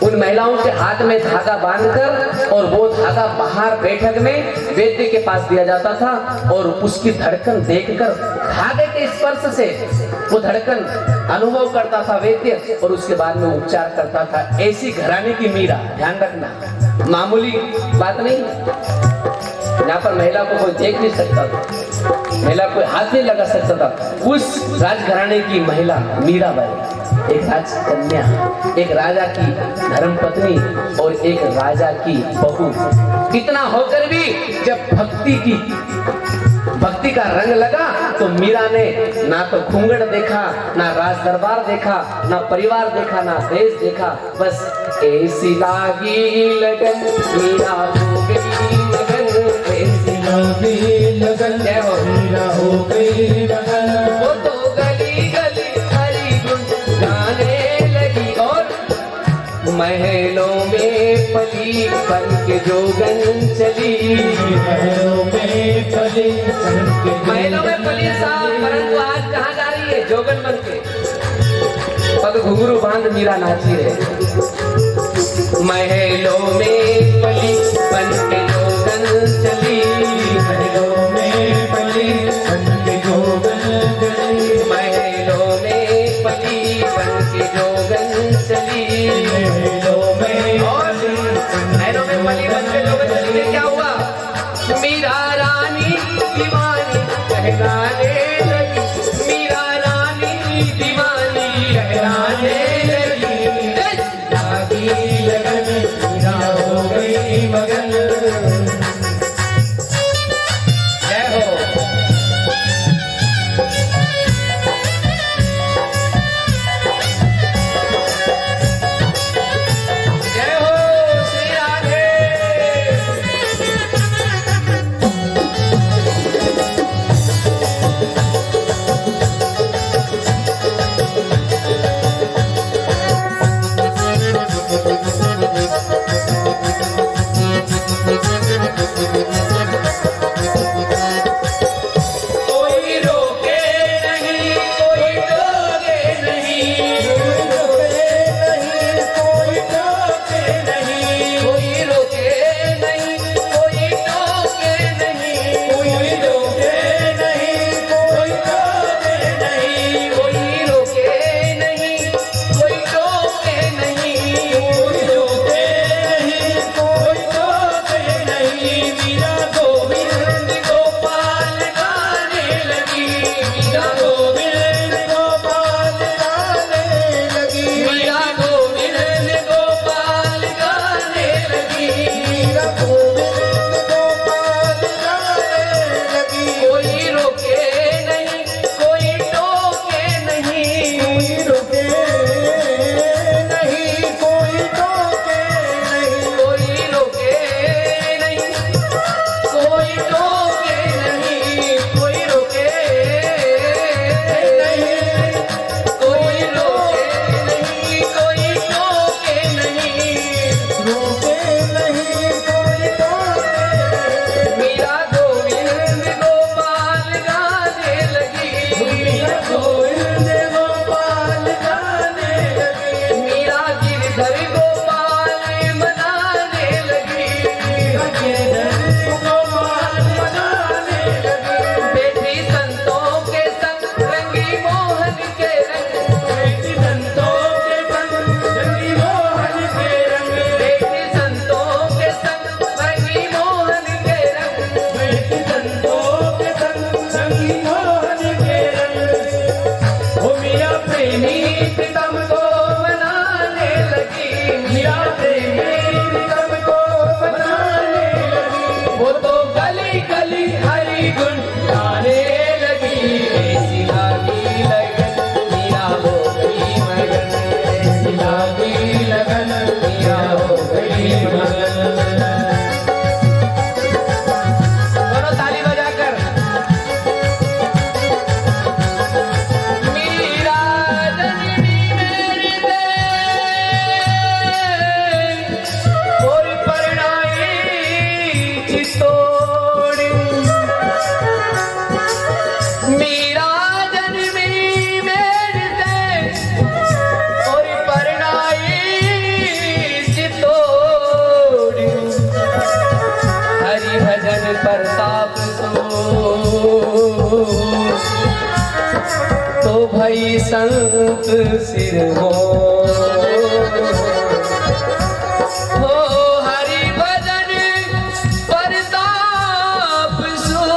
उन महिलाओं के हाथ में धागा बांधकर, और वो धागा बाहर बैठक में वैद्य के पास दिया जाता था, और उसकी धड़कन देखकर धागे के स्पर्श से वो धड़कन अनुभव करता था वैद्य, और उसके बाद में उपचार करता था। ऐसी घराने की मीरा, ध्यान रखना, मामूली बात नहीं है। यहाँ पर महिला को कोई देख नहीं सकता था, महिला कोई हाथ नहीं लगा सकता था। उस राजघराने की महिला मीराबाई, एक राजकन्या, एक राजा की धर्मपत्नी और एक राजा की बहू, इतना होकर भी जब भक्ति का रंग लगा तो मीरा ने ना तो घूंघट देखा, ना राज दरबार देखा, ना परिवार देखा, ना देश देखा, बस ऐसी लागी लगन मीरा हो गई लगन, ऐसी लागी लगन जय हो। मीरा हो गई लगन, वो तो गली गली हरी गुन गाने लगी, और महलों में पली बन के जोगन चली। महलों में पली बन के महलों में पली साहब, परंतु आज कहाँ जा रही है? जोगन बन के पग घुंघरू बांध मीरा नाची रहे। महलों में पली बन के जोगन चली, महलों में पली बन के जोगन चली, महलों में पली बन के जोगन चली। महलों में और महलों में पली बन के जोगन चली, क्या हुआ? मीरा रानी दीवानी कहलाने लगी, मीरा रानी दीवानी कहलाने लगी। लागी लगन मीरा हो गई मगन, जय हो। जय हो श्री राधे। भई संत सिर हो हरि भजन परताप सुन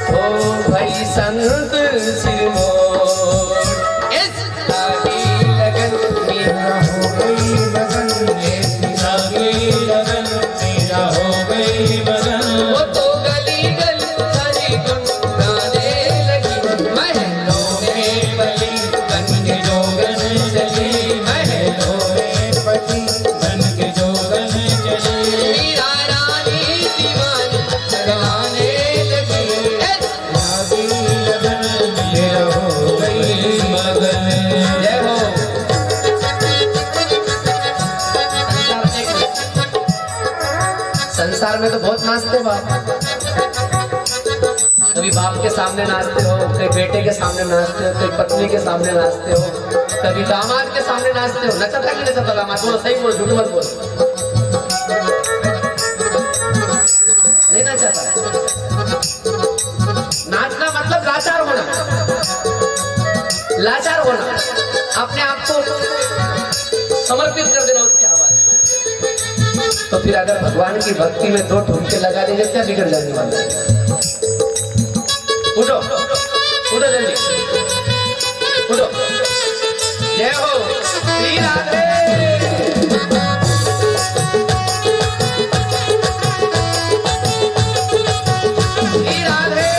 हो भई संत सिर हो इस लागी लगन मेरा हो गई लगन लागी लगन मेरा हो गई मगन वो तो गली गली हरि गुण गाने लगी महलों में बली बन के जोगन चली महलों में बली बन के जोगन चले मीरा रानी दीवानी लगाने लगी लागी लगन मेरा हो गई मगन जय हो संसार में तो बहुत नाचते बाप कभी बाप के सामने नाचते हो कभी बेटे के सामने नाचते हो कभी पत्नी के सामने नाचते हो कभी दामाद के सामने नाचते हो नचता कि नहीं नचता दामाद बोलो सही बोलो झूठ मत बोलो नहीं नचाता नाचना मतलब लाचार होना अपने आप को समर्पित कर देना उसकी आवाज तो फिर अगर भगवान की भक्ति में दो ठुमके लगा देंगे क्या बिगड़ जाने वाला है उठो उठो जल्दी उठो जय हो श्री राधे श्री राधे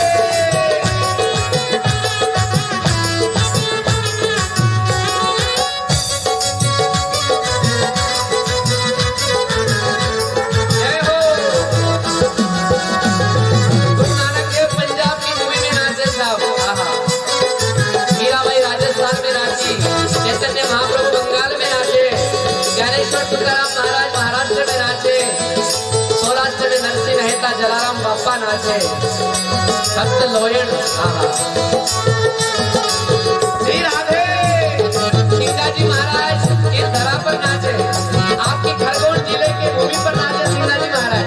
जय हो गुरु नानक देव पंजाब की भूमि में नाचे साहब आहा मीराबाई राजस्थान में नाची चैतन्य महाप्रभु बंगाल में नाचे ज्ञानेश्वर तुकाराम महाराज महाराष्ट्र में नाचे सौराष्ट्र में नरसिंह मेहता जलाराम बापा नाचे भक्त लोयण आहा श्री राधे सिंगाजी महाराज इस धरा पर नाचे आपके खरगोन जिले के भूमि पर नाचे सिंगाजी महाराज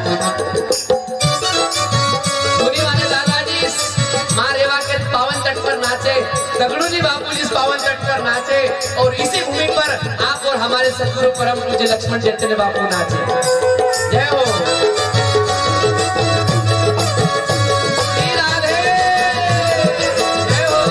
धुनी वाले दादाजी माँ रेवा के पावन तट पर नाचे दगड़ू जी बापू जी इस पावन तट पर नाचे और इसी भूमि पर आप और हमारे सतगुरु परम पूज्य लक्ष्मण चैतन्य बापू नाचे जय हो श्री राधे जय हो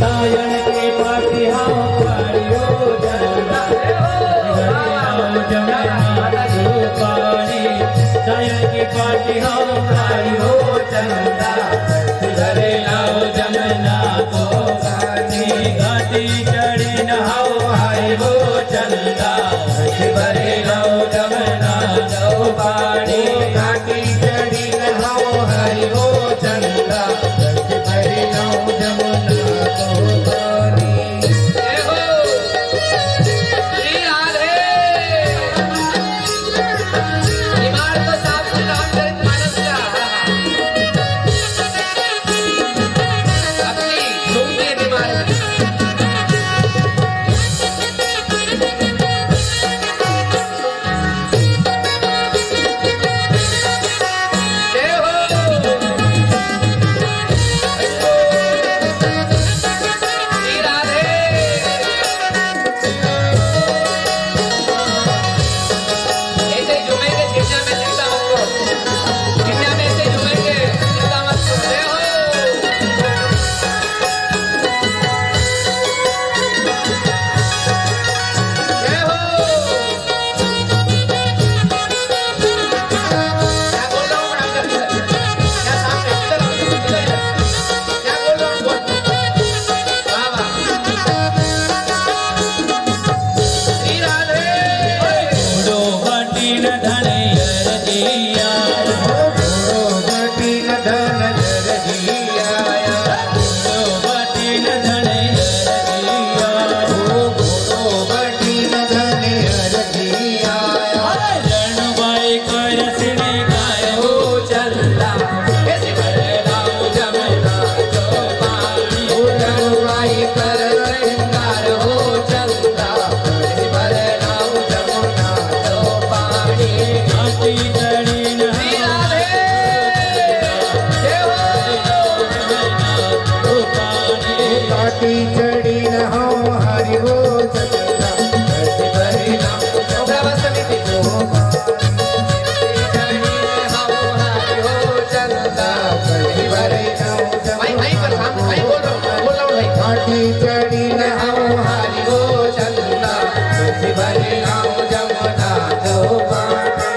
तायन के पाटी हाँ पाड़ियो जमुना जमुना तो पानी तायन की पाटी हाँ पाड़ियो जमुना घरे लाओ जमुना तो पानी घाटी चढ़ी नहाओ हाय वो चंदा घरे लाओ जमुना तो पानी घाटी चढ़ी नहाओ हाय वो चंदा घरे लाओ जमुना तो पानी जय हो श्री राधे। निमाड़ तो साफ श्री रामचरितमानस का अपनी धूम के निमाड़ में। जय हो श्री राधे। ऐसे झूमेंगे चिड़िया में, चिंता मत करो। चिड़िया में ऐसे झूमेंगे, चिंता मत करो। जय हो जय हो। क्या बोल रहा हूँ मैं आपसे? क्या सामने इधर आओ, इधर क्या बोल रहा हूँ बोल। वाह वाह श्री राधे। दो घाटी न धने दिया दो घाटी न धन दिया दो घाटी न धने दिया दो घाटी न धने दिया रणबाई करसने गायो चंदा ऐसे करे लाओ जमुना तो पानी रणबाई कर रंगार हो चंदा ऐसे करे लाओ जमुना तो पानी घाटी चढ़ी न श्री राधे। जय हो तो पानी काटी चढ़ी न हो हरि हो चंदा ऐसे भरी नाम ओकरा समिति भाई भाई पर सामने भाई बोल रहा हूँ भाई। काटी चढ़ी न हो हरि हो चंदा तुझे भरे नाम जमुना तो पानी।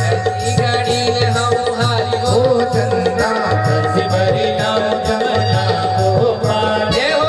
ऐसी घड़ी में हम हरि हो हो चंदा भरी नाम जमुना तो पानी जय हो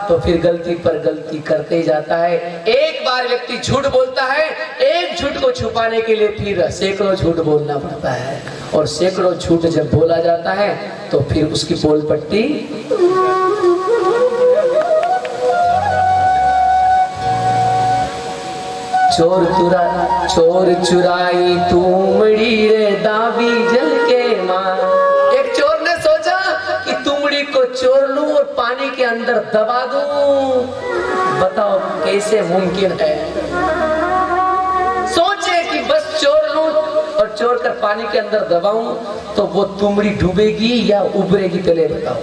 तो फिर गलती पर गलती करते ही जाता है। एक बार व्यक्ति झूठ बोलता है, एक झूठ को छुपाने के लिए फिर सैकड़ों झूठ बोलना पड़ता है, और सैकड़ों झूठ जब बोला जाता है तो फिर उसकी पोल पट्टी चोर चुराई तुमड़ी रे दाबी जल के मां। एक चोर ने सोचा कि तुमड़ी को चोर लूं और पानी के अंदर दबा दूं। बताओ कैसे मुमकिन है? सोचे कि बस चोर लूं और चोर कर पानी के अंदर दबाऊं तो वो तुमड़ी डूबेगी या उभरेगी, पहले बताओ।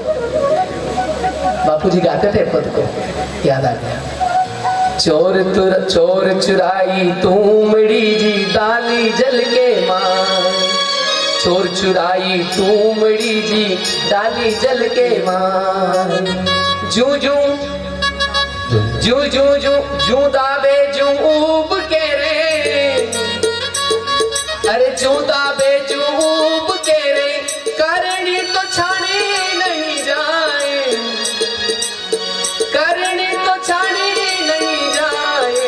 बापूजी गाते थे खुद को, याद आ गया। चोर चुराई तुमड़ी जी डाली जल के मां। चोर चुराई तुमड़ी जी डाली जल के मां। जू जू जू जू जू जू दाबे जू ऊब के रे, अरे जू दाबे जू ऊब के रे, करनी तो छानी नहीं जाए, करनी तो छानी नहीं जाए।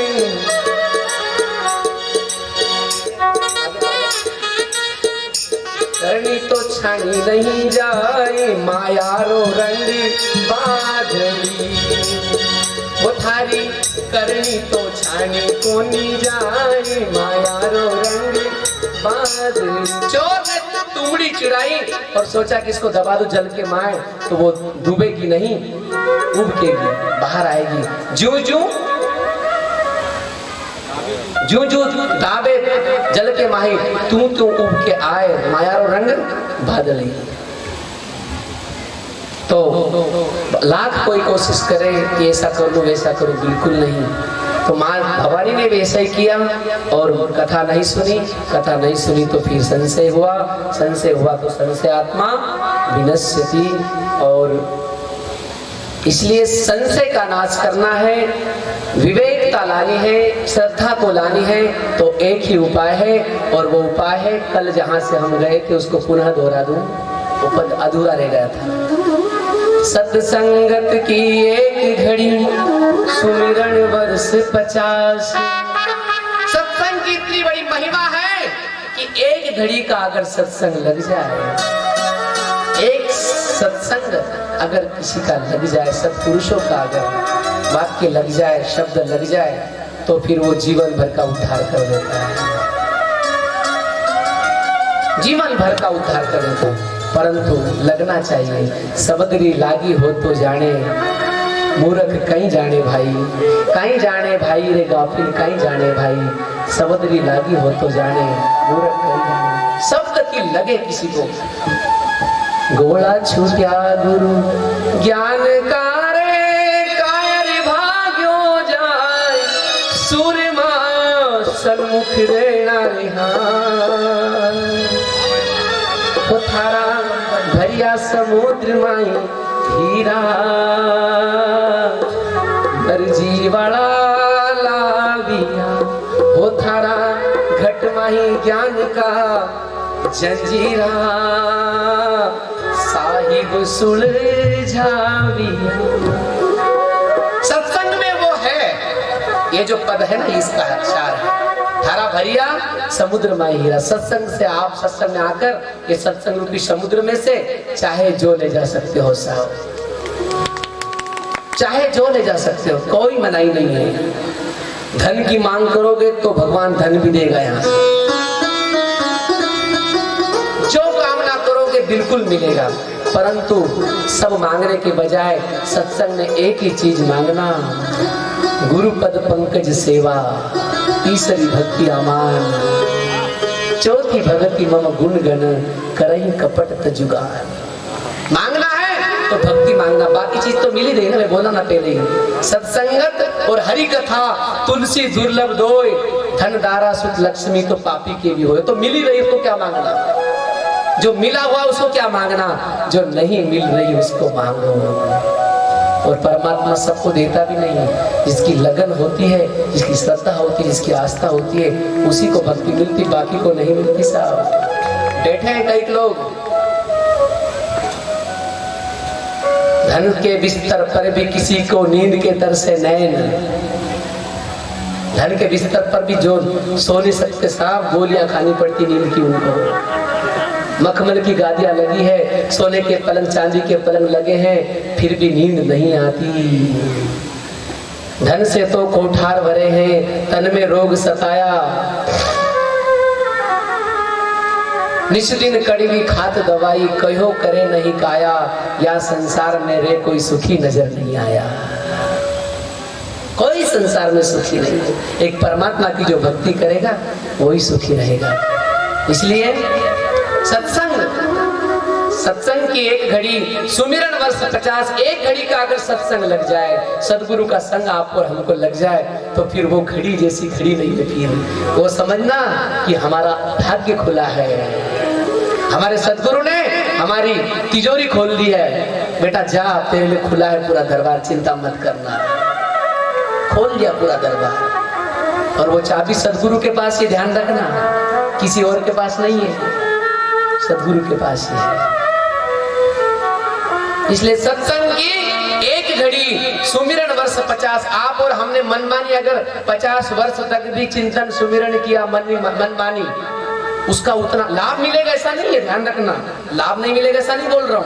करनी तो छानी नहीं जाए, मायारो रंग बादली। वो थारी करनी तो छानी को नहीं जाए, मायारो रंग बादली। चोर ने तुमड़ी चुराई और सोचा कि इसको दबा दो जल के माए तो वो डूबेगी नहीं, उबकेगी, बाहर आएगी। जू जू जू जू दाबे जल के माही, तू उब के आए, मायारो रंग बादली। तो लाख कोई कोशिश करे कि ऐसा कर लो वैसा करो, बिल्कुल नहीं। तो माँ भवानी ने भी ऐसा ही किया और कथा नहीं सुनी। कथा नहीं सुनी तो फिर संशय हुआ, संशय हुआ तो संशय आत्मा विनश्यति। और इसलिए संशय का नाश करना है, विवेकता लानी है, श्रद्धा को लानी है, तो एक ही उपाय है, और वो उपाय है कल जहां से हम गए थे उसको पुनः दोहरा दूं, वो पद अधूरा रह गया था। सत्संगत की एक घड़ी सुमिरन वर्ष 50। सत्संग की इतनी बड़ी महिमा है कि एक घड़ी का अगर सत्संग लग जाए, एक सत्संग अगर किसी का लग जाए, सत्पुरुषों का अगर वाक्य लग जाए, शब्द लग जाए, तो फिर वो जीवन भर का उद्धार कर देता है, जीवन भर का उद्धार कर देता है। परंतु लगना चाहिए। सबदरी लागी हो तो जाने, मूर्ख कहीं जाने भाई, कहीं जाने भाई रे गाफिल कहीं जाने भाई। सबदरी लागी हो तो जाने, मूर्ख कहीं जाने। शब्द की लगे किसी को, गोला छूट्या गुरु ज्ञान का रे, कायर भाग्यो जाय, सूरमा सन्मुख रेणा रिहान। तो थारा भरिया समुद्र माई हीरा, मर्जी वाला लाविया। हो थारा घट माही ज्ञान का जंजीरा, साहिब सुलझाविया। सत्संग में वो है, ये जो पद है ना इसका अक्षर है, थारा भरिया समुद्र में हीरा। सत्संग से आप सत्संग में आकर ये सत्संग रूपी समुद्र में से चाहे जो ले जा सकते हो साहब, चाहे जो ले जा सकते हो, कोई मनाही नहीं है। धन की मांग करोगे तो भगवान धन भी देगा, यहाँ जो कामना करोगे बिल्कुल मिलेगा। परंतु सब मांगने के बजाय सत्संग में एक ही चीज मांगना, गुरु पद पंकज सेवा, तीसरी भक्ति अमान, चौथी भगति मम गुण गण, करही कपट तजुगान। मांगना है तो भक्ति मांगना, बाकी चीज तो मिल ही रही ना, मैं बोला ना पहले ही। सत्संगत और हरि कथा तुलसी दुर्लभ दोय, धन दारा सुत लक्ष्मी तो पापी के भी होए। तो मिल ही रही उसको क्या मांगना, जो मिला हुआ उसको क्या मांगना, जो नहीं मिल रही उसको मांगो। और परमात्मा सबको देता भी नहीं है, जिसकी लगन होती है, जिसकी श्रद्धा होती है, जिसकी आस्था होती है, उसी को भक्ति मिलती, बाकी को नहीं मिलती साहब। बैठे हैं कई लोग धन के बिस्तर पर भी किसी को नींद के दर से नैन। धन के बिस्तर पर भी जो सो नहीं सकते साहब, गोलियां खानी पड़ती नींद की उनको। मखमल की गादियां लगी है, सोने के पलंग चांदी के पलंग लगे हैं, फिर भी नींद नहीं आती। धन से तो कोठार भरे हैं, तन में रोग सताया। निष्दिन कड़वी खात दवाई, कहो करे नहीं काया। या संसार में रे कोई सुखी नजर नहीं आया। कोई संसार में सुखी नहीं है। एक परमात्मा की जो भक्ति करेगा वही सुखी रहेगा। इसलिए सत्संग की एक घड़ी, सुमिरन वर्ष 50। एक घड़ी का अगर सत्संग लग जाए, सदगुरु का संग आपको और हमको लग जाए, तो फिर वो घड़ी जैसी घड़ी नहीं लगती है। वो समझना कि हमारा भाग्य खुला है। हमारे सदगुरु ने हमारी तिजोरी खोल दी है। बेटा जा, तेरे लिए खुला है पूरा दरबार, चिंता मत करना। खोल दिया पूरा दरबार। और वो चाबी सदगुरु के पास, ये ध्यान रखना, किसी और के पास नहीं है, सदगुरु के पास ही है। इसलिए सत्संग की एक घड़ी, सुमिरन वर्ष 50। आप और हमने मनमानी अगर 50 वर्ष तक भी चिंतन सुमिरन किया, मनमानी, उसका उतना लाभ मिलेगा ऐसा नहीं है, ध्यान रखना। लाभ नहीं मिलेगा ऐसा नहीं बोल रहा हूँ,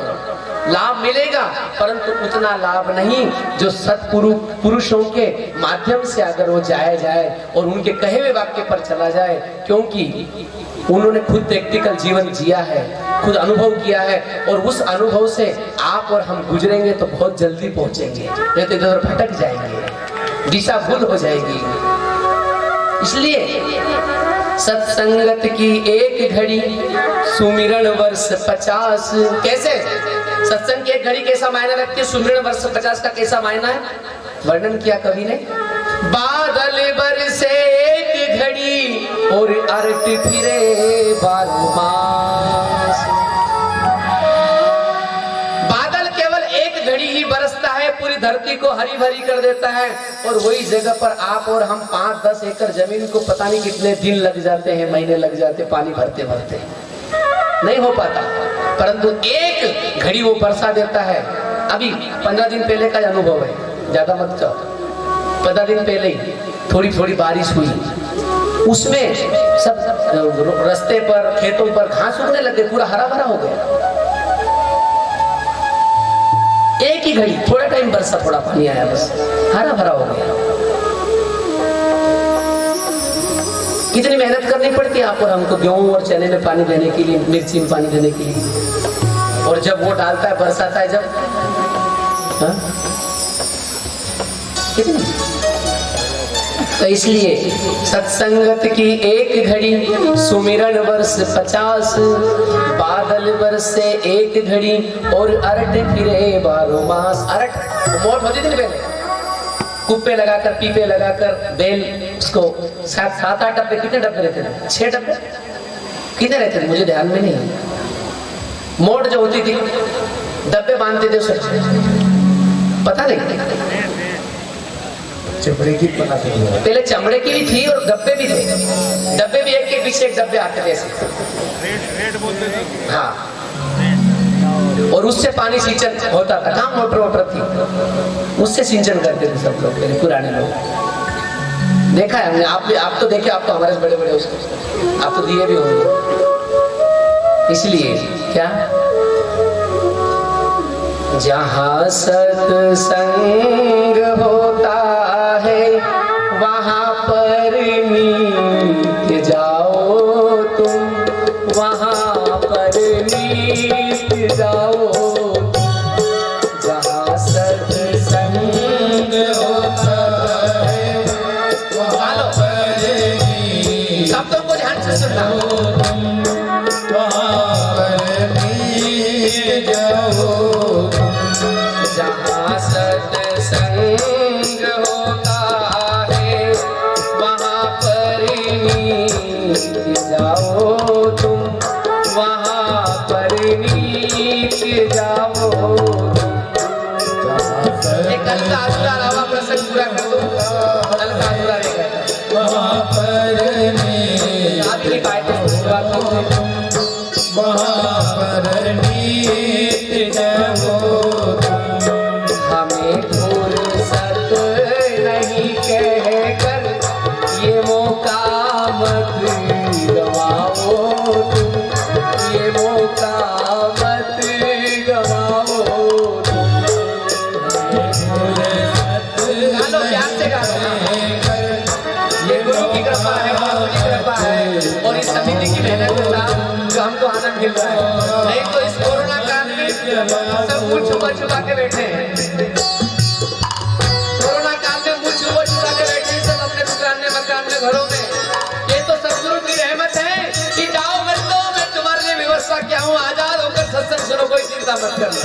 लाभ मिलेगा, परंतु उतना लाभ नहीं जो सत्पुरुषों के माध्यम से अगर वो जाए और उनके कहे हुए वाक्य पर चला जाए। क्योंकि उन्होंने खुद प्रैक्टिकल जीवन जिया है, खुद अनुभव किया है, और उस अनुभव से आप और हम गुजरेंगे तो बहुत जल्दी पहुंचेंगे, नहीं तो इधर भटक जाएंगे, दिशा भूल हो जाएगी। इसलिए सत्संगत की एक घड़ी, सुमिरन वर्ष 50। कैसे सत्संग की एक घड़ी कैसा मायना रखती है, सुमिरन वर्ष 50 का कैसा मायना है, वर्णन किया कवि ने। बादल बरसे एक घड़ी और अर्थ फिरे 12 मास। बादल केवल एक घड़ी ही बरसता है, पूरी धरती को हरी भरी कर देता है, और वही जगह पर आप और हम 5-10 एकड़ जमीन को पता नहीं कितने दिन लग जाते हैं, महीने लग जाते, पानी भरते भरते नहीं हो पाता। परंतु एक घड़ी वो बरसा देता है। अभी 15 दिन पहले का अनुभव है, ज्यादा मत जाओ। 15 दिन पहले ही थोड़ी थोड़ी बारिश हुई, उसमें सब रास्ते पर, खेतों पर घास उगने लगे, पूरा हरा भरा हो गया। एक ही घड़ी, थोड़ा टाइम बरसा, थोड़ा पानी आया, बस हरा भरा हो गया। कितनी मेहनत करनी पड़ती है आप और हमको, गेहूं और चने में पानी देने के लिए, मिर्ची में पानी देने के लिए। और जब वो डालता है, बरसाता है जब, कितनी। तो इसलिए सत्संगत की एक घड़ी, सुमिरन वर्ष 50। बादल बरसे एक घड़ी और अरट फिरे 12 मास। अरट मोट होती थी ना पहले, कुप्पे लगाकर, पीपे लगाकर, बेल उसको 7-8 डब्बे, कितने डब्बे रहते थे, 6 डब्बे कितने रहते थे, मुझे ध्यान में नहीं है। मोट जो होती थी, डब्बे बांधते थे उसे, पता नहीं, चमड़े की पता नहीं। पहले चमड़े की भी थी और डब्बे भी थे। डब्बे भी एक के पीछे एक डब्बे आते थे ऐसे। हाँ, और उससे पानी सिंचन होता था। कहाँ मोटर थी, उससे सिंचन करते थे सब लोग, पहले पुराने लोग। देखा है हमने, आप तो देखे, आप तो हमारे बड़े बड़े उसको आप तो दिए भी होंगे। इसलिए क्या, जहाँ सत्संग होता है वहाँ पर नीत जाओ तुम, वहाँ पर नीत जाओ। जहाँ सत्संग होता है वहाँ पर नीत, शब्दों को ध्यान से सुनना, वहाँ पर नीत जाओ। जहाँ सत्संग होता है वहाँ पर नीत जाओ तुम, वहाँ पर नीत जाओ। एक कल का अधूरा रहा प्रसंग पूरा कर दो, कल का अधूरा रहेगा। वहाँ पर नीत, आखिरी बात वहाँ पर नीत जाओ। मिल रहा है, नहीं तो इस कोरोना काल में सब मुंह छुपा के बैठे हैं। कोरोना काल में मुंह छुपा के बैठे हैं सब अपने दुकान में, मकान में, घरों में। ये तो सदगुरु की रहमत है कि जाओ कर दो, मैं तुम्हारे लिए व्यवस्था किया हूँ, आजाद होकर सत्संग सुनो, कोई चिंता मत करना।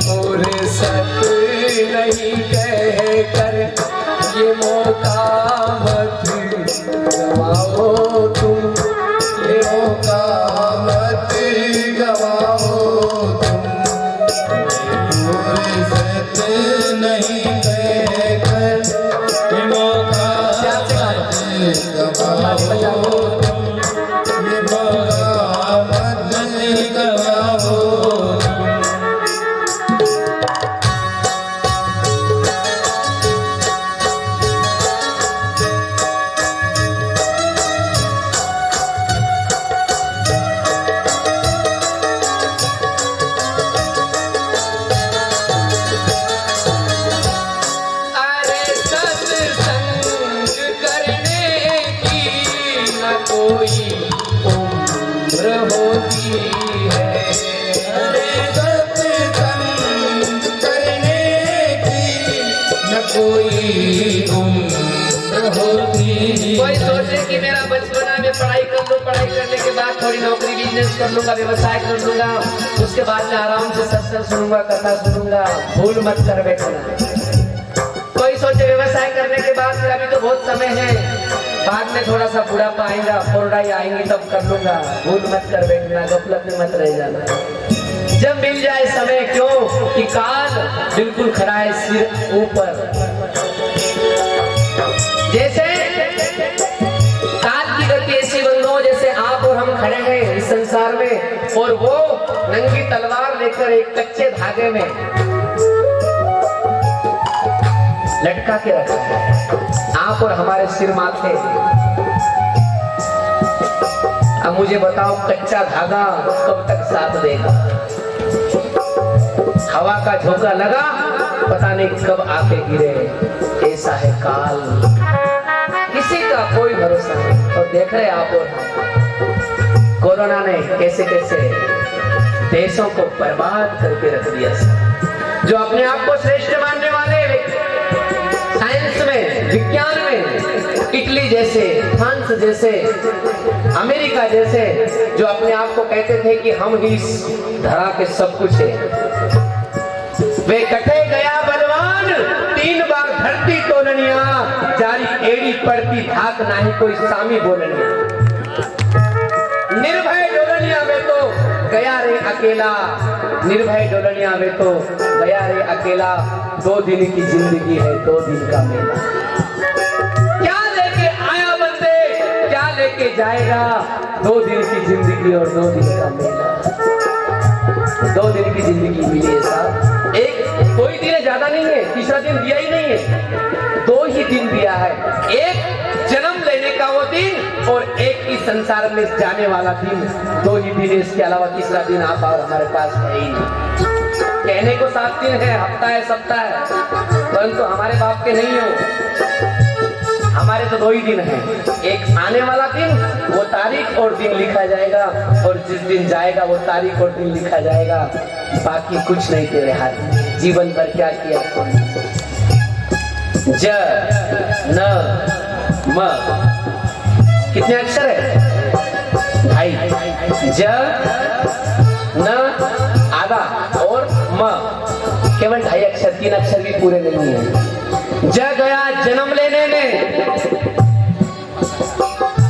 फुर्सत नहीं कहकर ये मौका मत गवाओ तुम, ये मौका मत गवाओ तुम। फुर्सत नहीं कहकर ये मौका मत गवाओ तुम, ये मौका मत गवाओ। कोई सोचे कि मेरा बचपना में पढ़ाई कर लूं, पढ़ाई करने के बाद थोड़ी नौकरी बिजनेस कर लूंगा, व्यवसाय कर लूंगा, उसके बाद में आराम से सत्संग सुनूंगा, कथा सुनूंगा। भूल मत कर बैठना। कोई सोचे व्यवसाय करने के बाद फिर अभी तो बहुत समय है, बाद में थोड़ा सा बुढ़ापा आएगा, कोरोनाई आएंगी तब कर लूंगा। भूल मत कर बैठना, गफलत में मत रह जाना। जब मिल जाए समय, क्यों कि काल बिल्कुल खड़ा है सिर ऊपर। जैसे काल की गति ऐसी बंदो जैसे आप और हम खड़े हैं इस संसार में, और वो नंगी तलवार लेकर एक कच्चे धागे में लटका के रखा है आप और हमारे सिर माथे। अब मुझे बताओ, कच्चा धागा कब तक साथ देगा? हवा का झोंका लगा, पता नहीं कब आके गिरे। ऐसा है काल, किसी का कोई भरोसा नहीं। और देख रहे आप और हम, कोरोना ने कैसे कैसे देशों को बर्बाद करके रख दिया। जो अपने आप को श्रेष्ठ मानने वाले साइंस में, विज्ञान में, इटली जैसे, फ्रांस जैसे, अमेरिका जैसे, जो अपने आप को कहते थे कि हम ही इस धरा के सब कुछ है, वे कटे गया बलवान 3 बार धरती तोलनिया, जारी एड़ी पड़ती धाक नाही कोई सामी बोलनिया। निर्भय डोलनिया में तो गया रे अकेला, निर्भय डोलनिया में तो गया रे अकेला। 2 दिन की जिंदगी है, 2 दिन का मेला। क्या लेके आया बंदे, क्या लेके जाएगा? 2 दिन की जिंदगी और 2 दिन का मेला। 2 दिन की जिंदगी मिली है साहब, एक कोई दिन ज्यादा नहीं है, तीसरा दिन दिया ही नहीं है, 2 ही दिन दिया है। एक जन्म लेने का वो दिन और एक ही संसार में जाने वाला दिन, 2 ही दिन। इसके अलावा तीसरा दिन आप और हमारे पास है ही नहीं। कहने को 7 दिन है, हफ्ता है, सप्ताह है, परंतु हमारे बाप के नहीं हो। हमारे तो 2 ही दिन है, एक आने वाला दिन, वो तारीख और दिन लिखा जाएगा, और जिस दिन जाएगा वो तारीख और दिन लिखा जाएगा। बाकी कुछ नहीं तेरे हाथ में। जीवन भर क्या किया? ज न म, कितने अक्षर है भाई? ज न आधा और म, केवल 2.5 अक्षर, 3 अक्षर भी पूरे नहीं है। ज गया जन्म लेने में,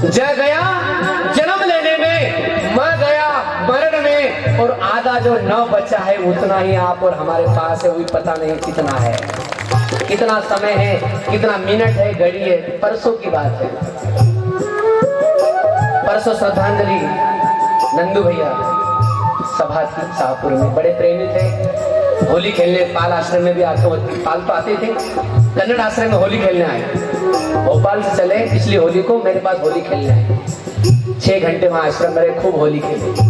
ज गया जन्म लेने में, म गया मरण में, और आधा जो न बचा है उतना ही आप और हमारे पास है, वही पता नहीं कितना है, कितना समय है, कितना मिनट है, घड़ी है। परसों की बात है, परसों श्रद्धांजलि नंदू भैया सभा थी शाहपुर में, बड़े प्रेमी थे। होली खेलने पाल आश्रम में भी आते, पाल तो आते थे, कन्नड़ आश्रम में होली खेलने आए। भोपाल से चले पिछली होली को मेरे पास होली खेलने आए। 6 घंटे वहां आश्रम में खूब होली खेले।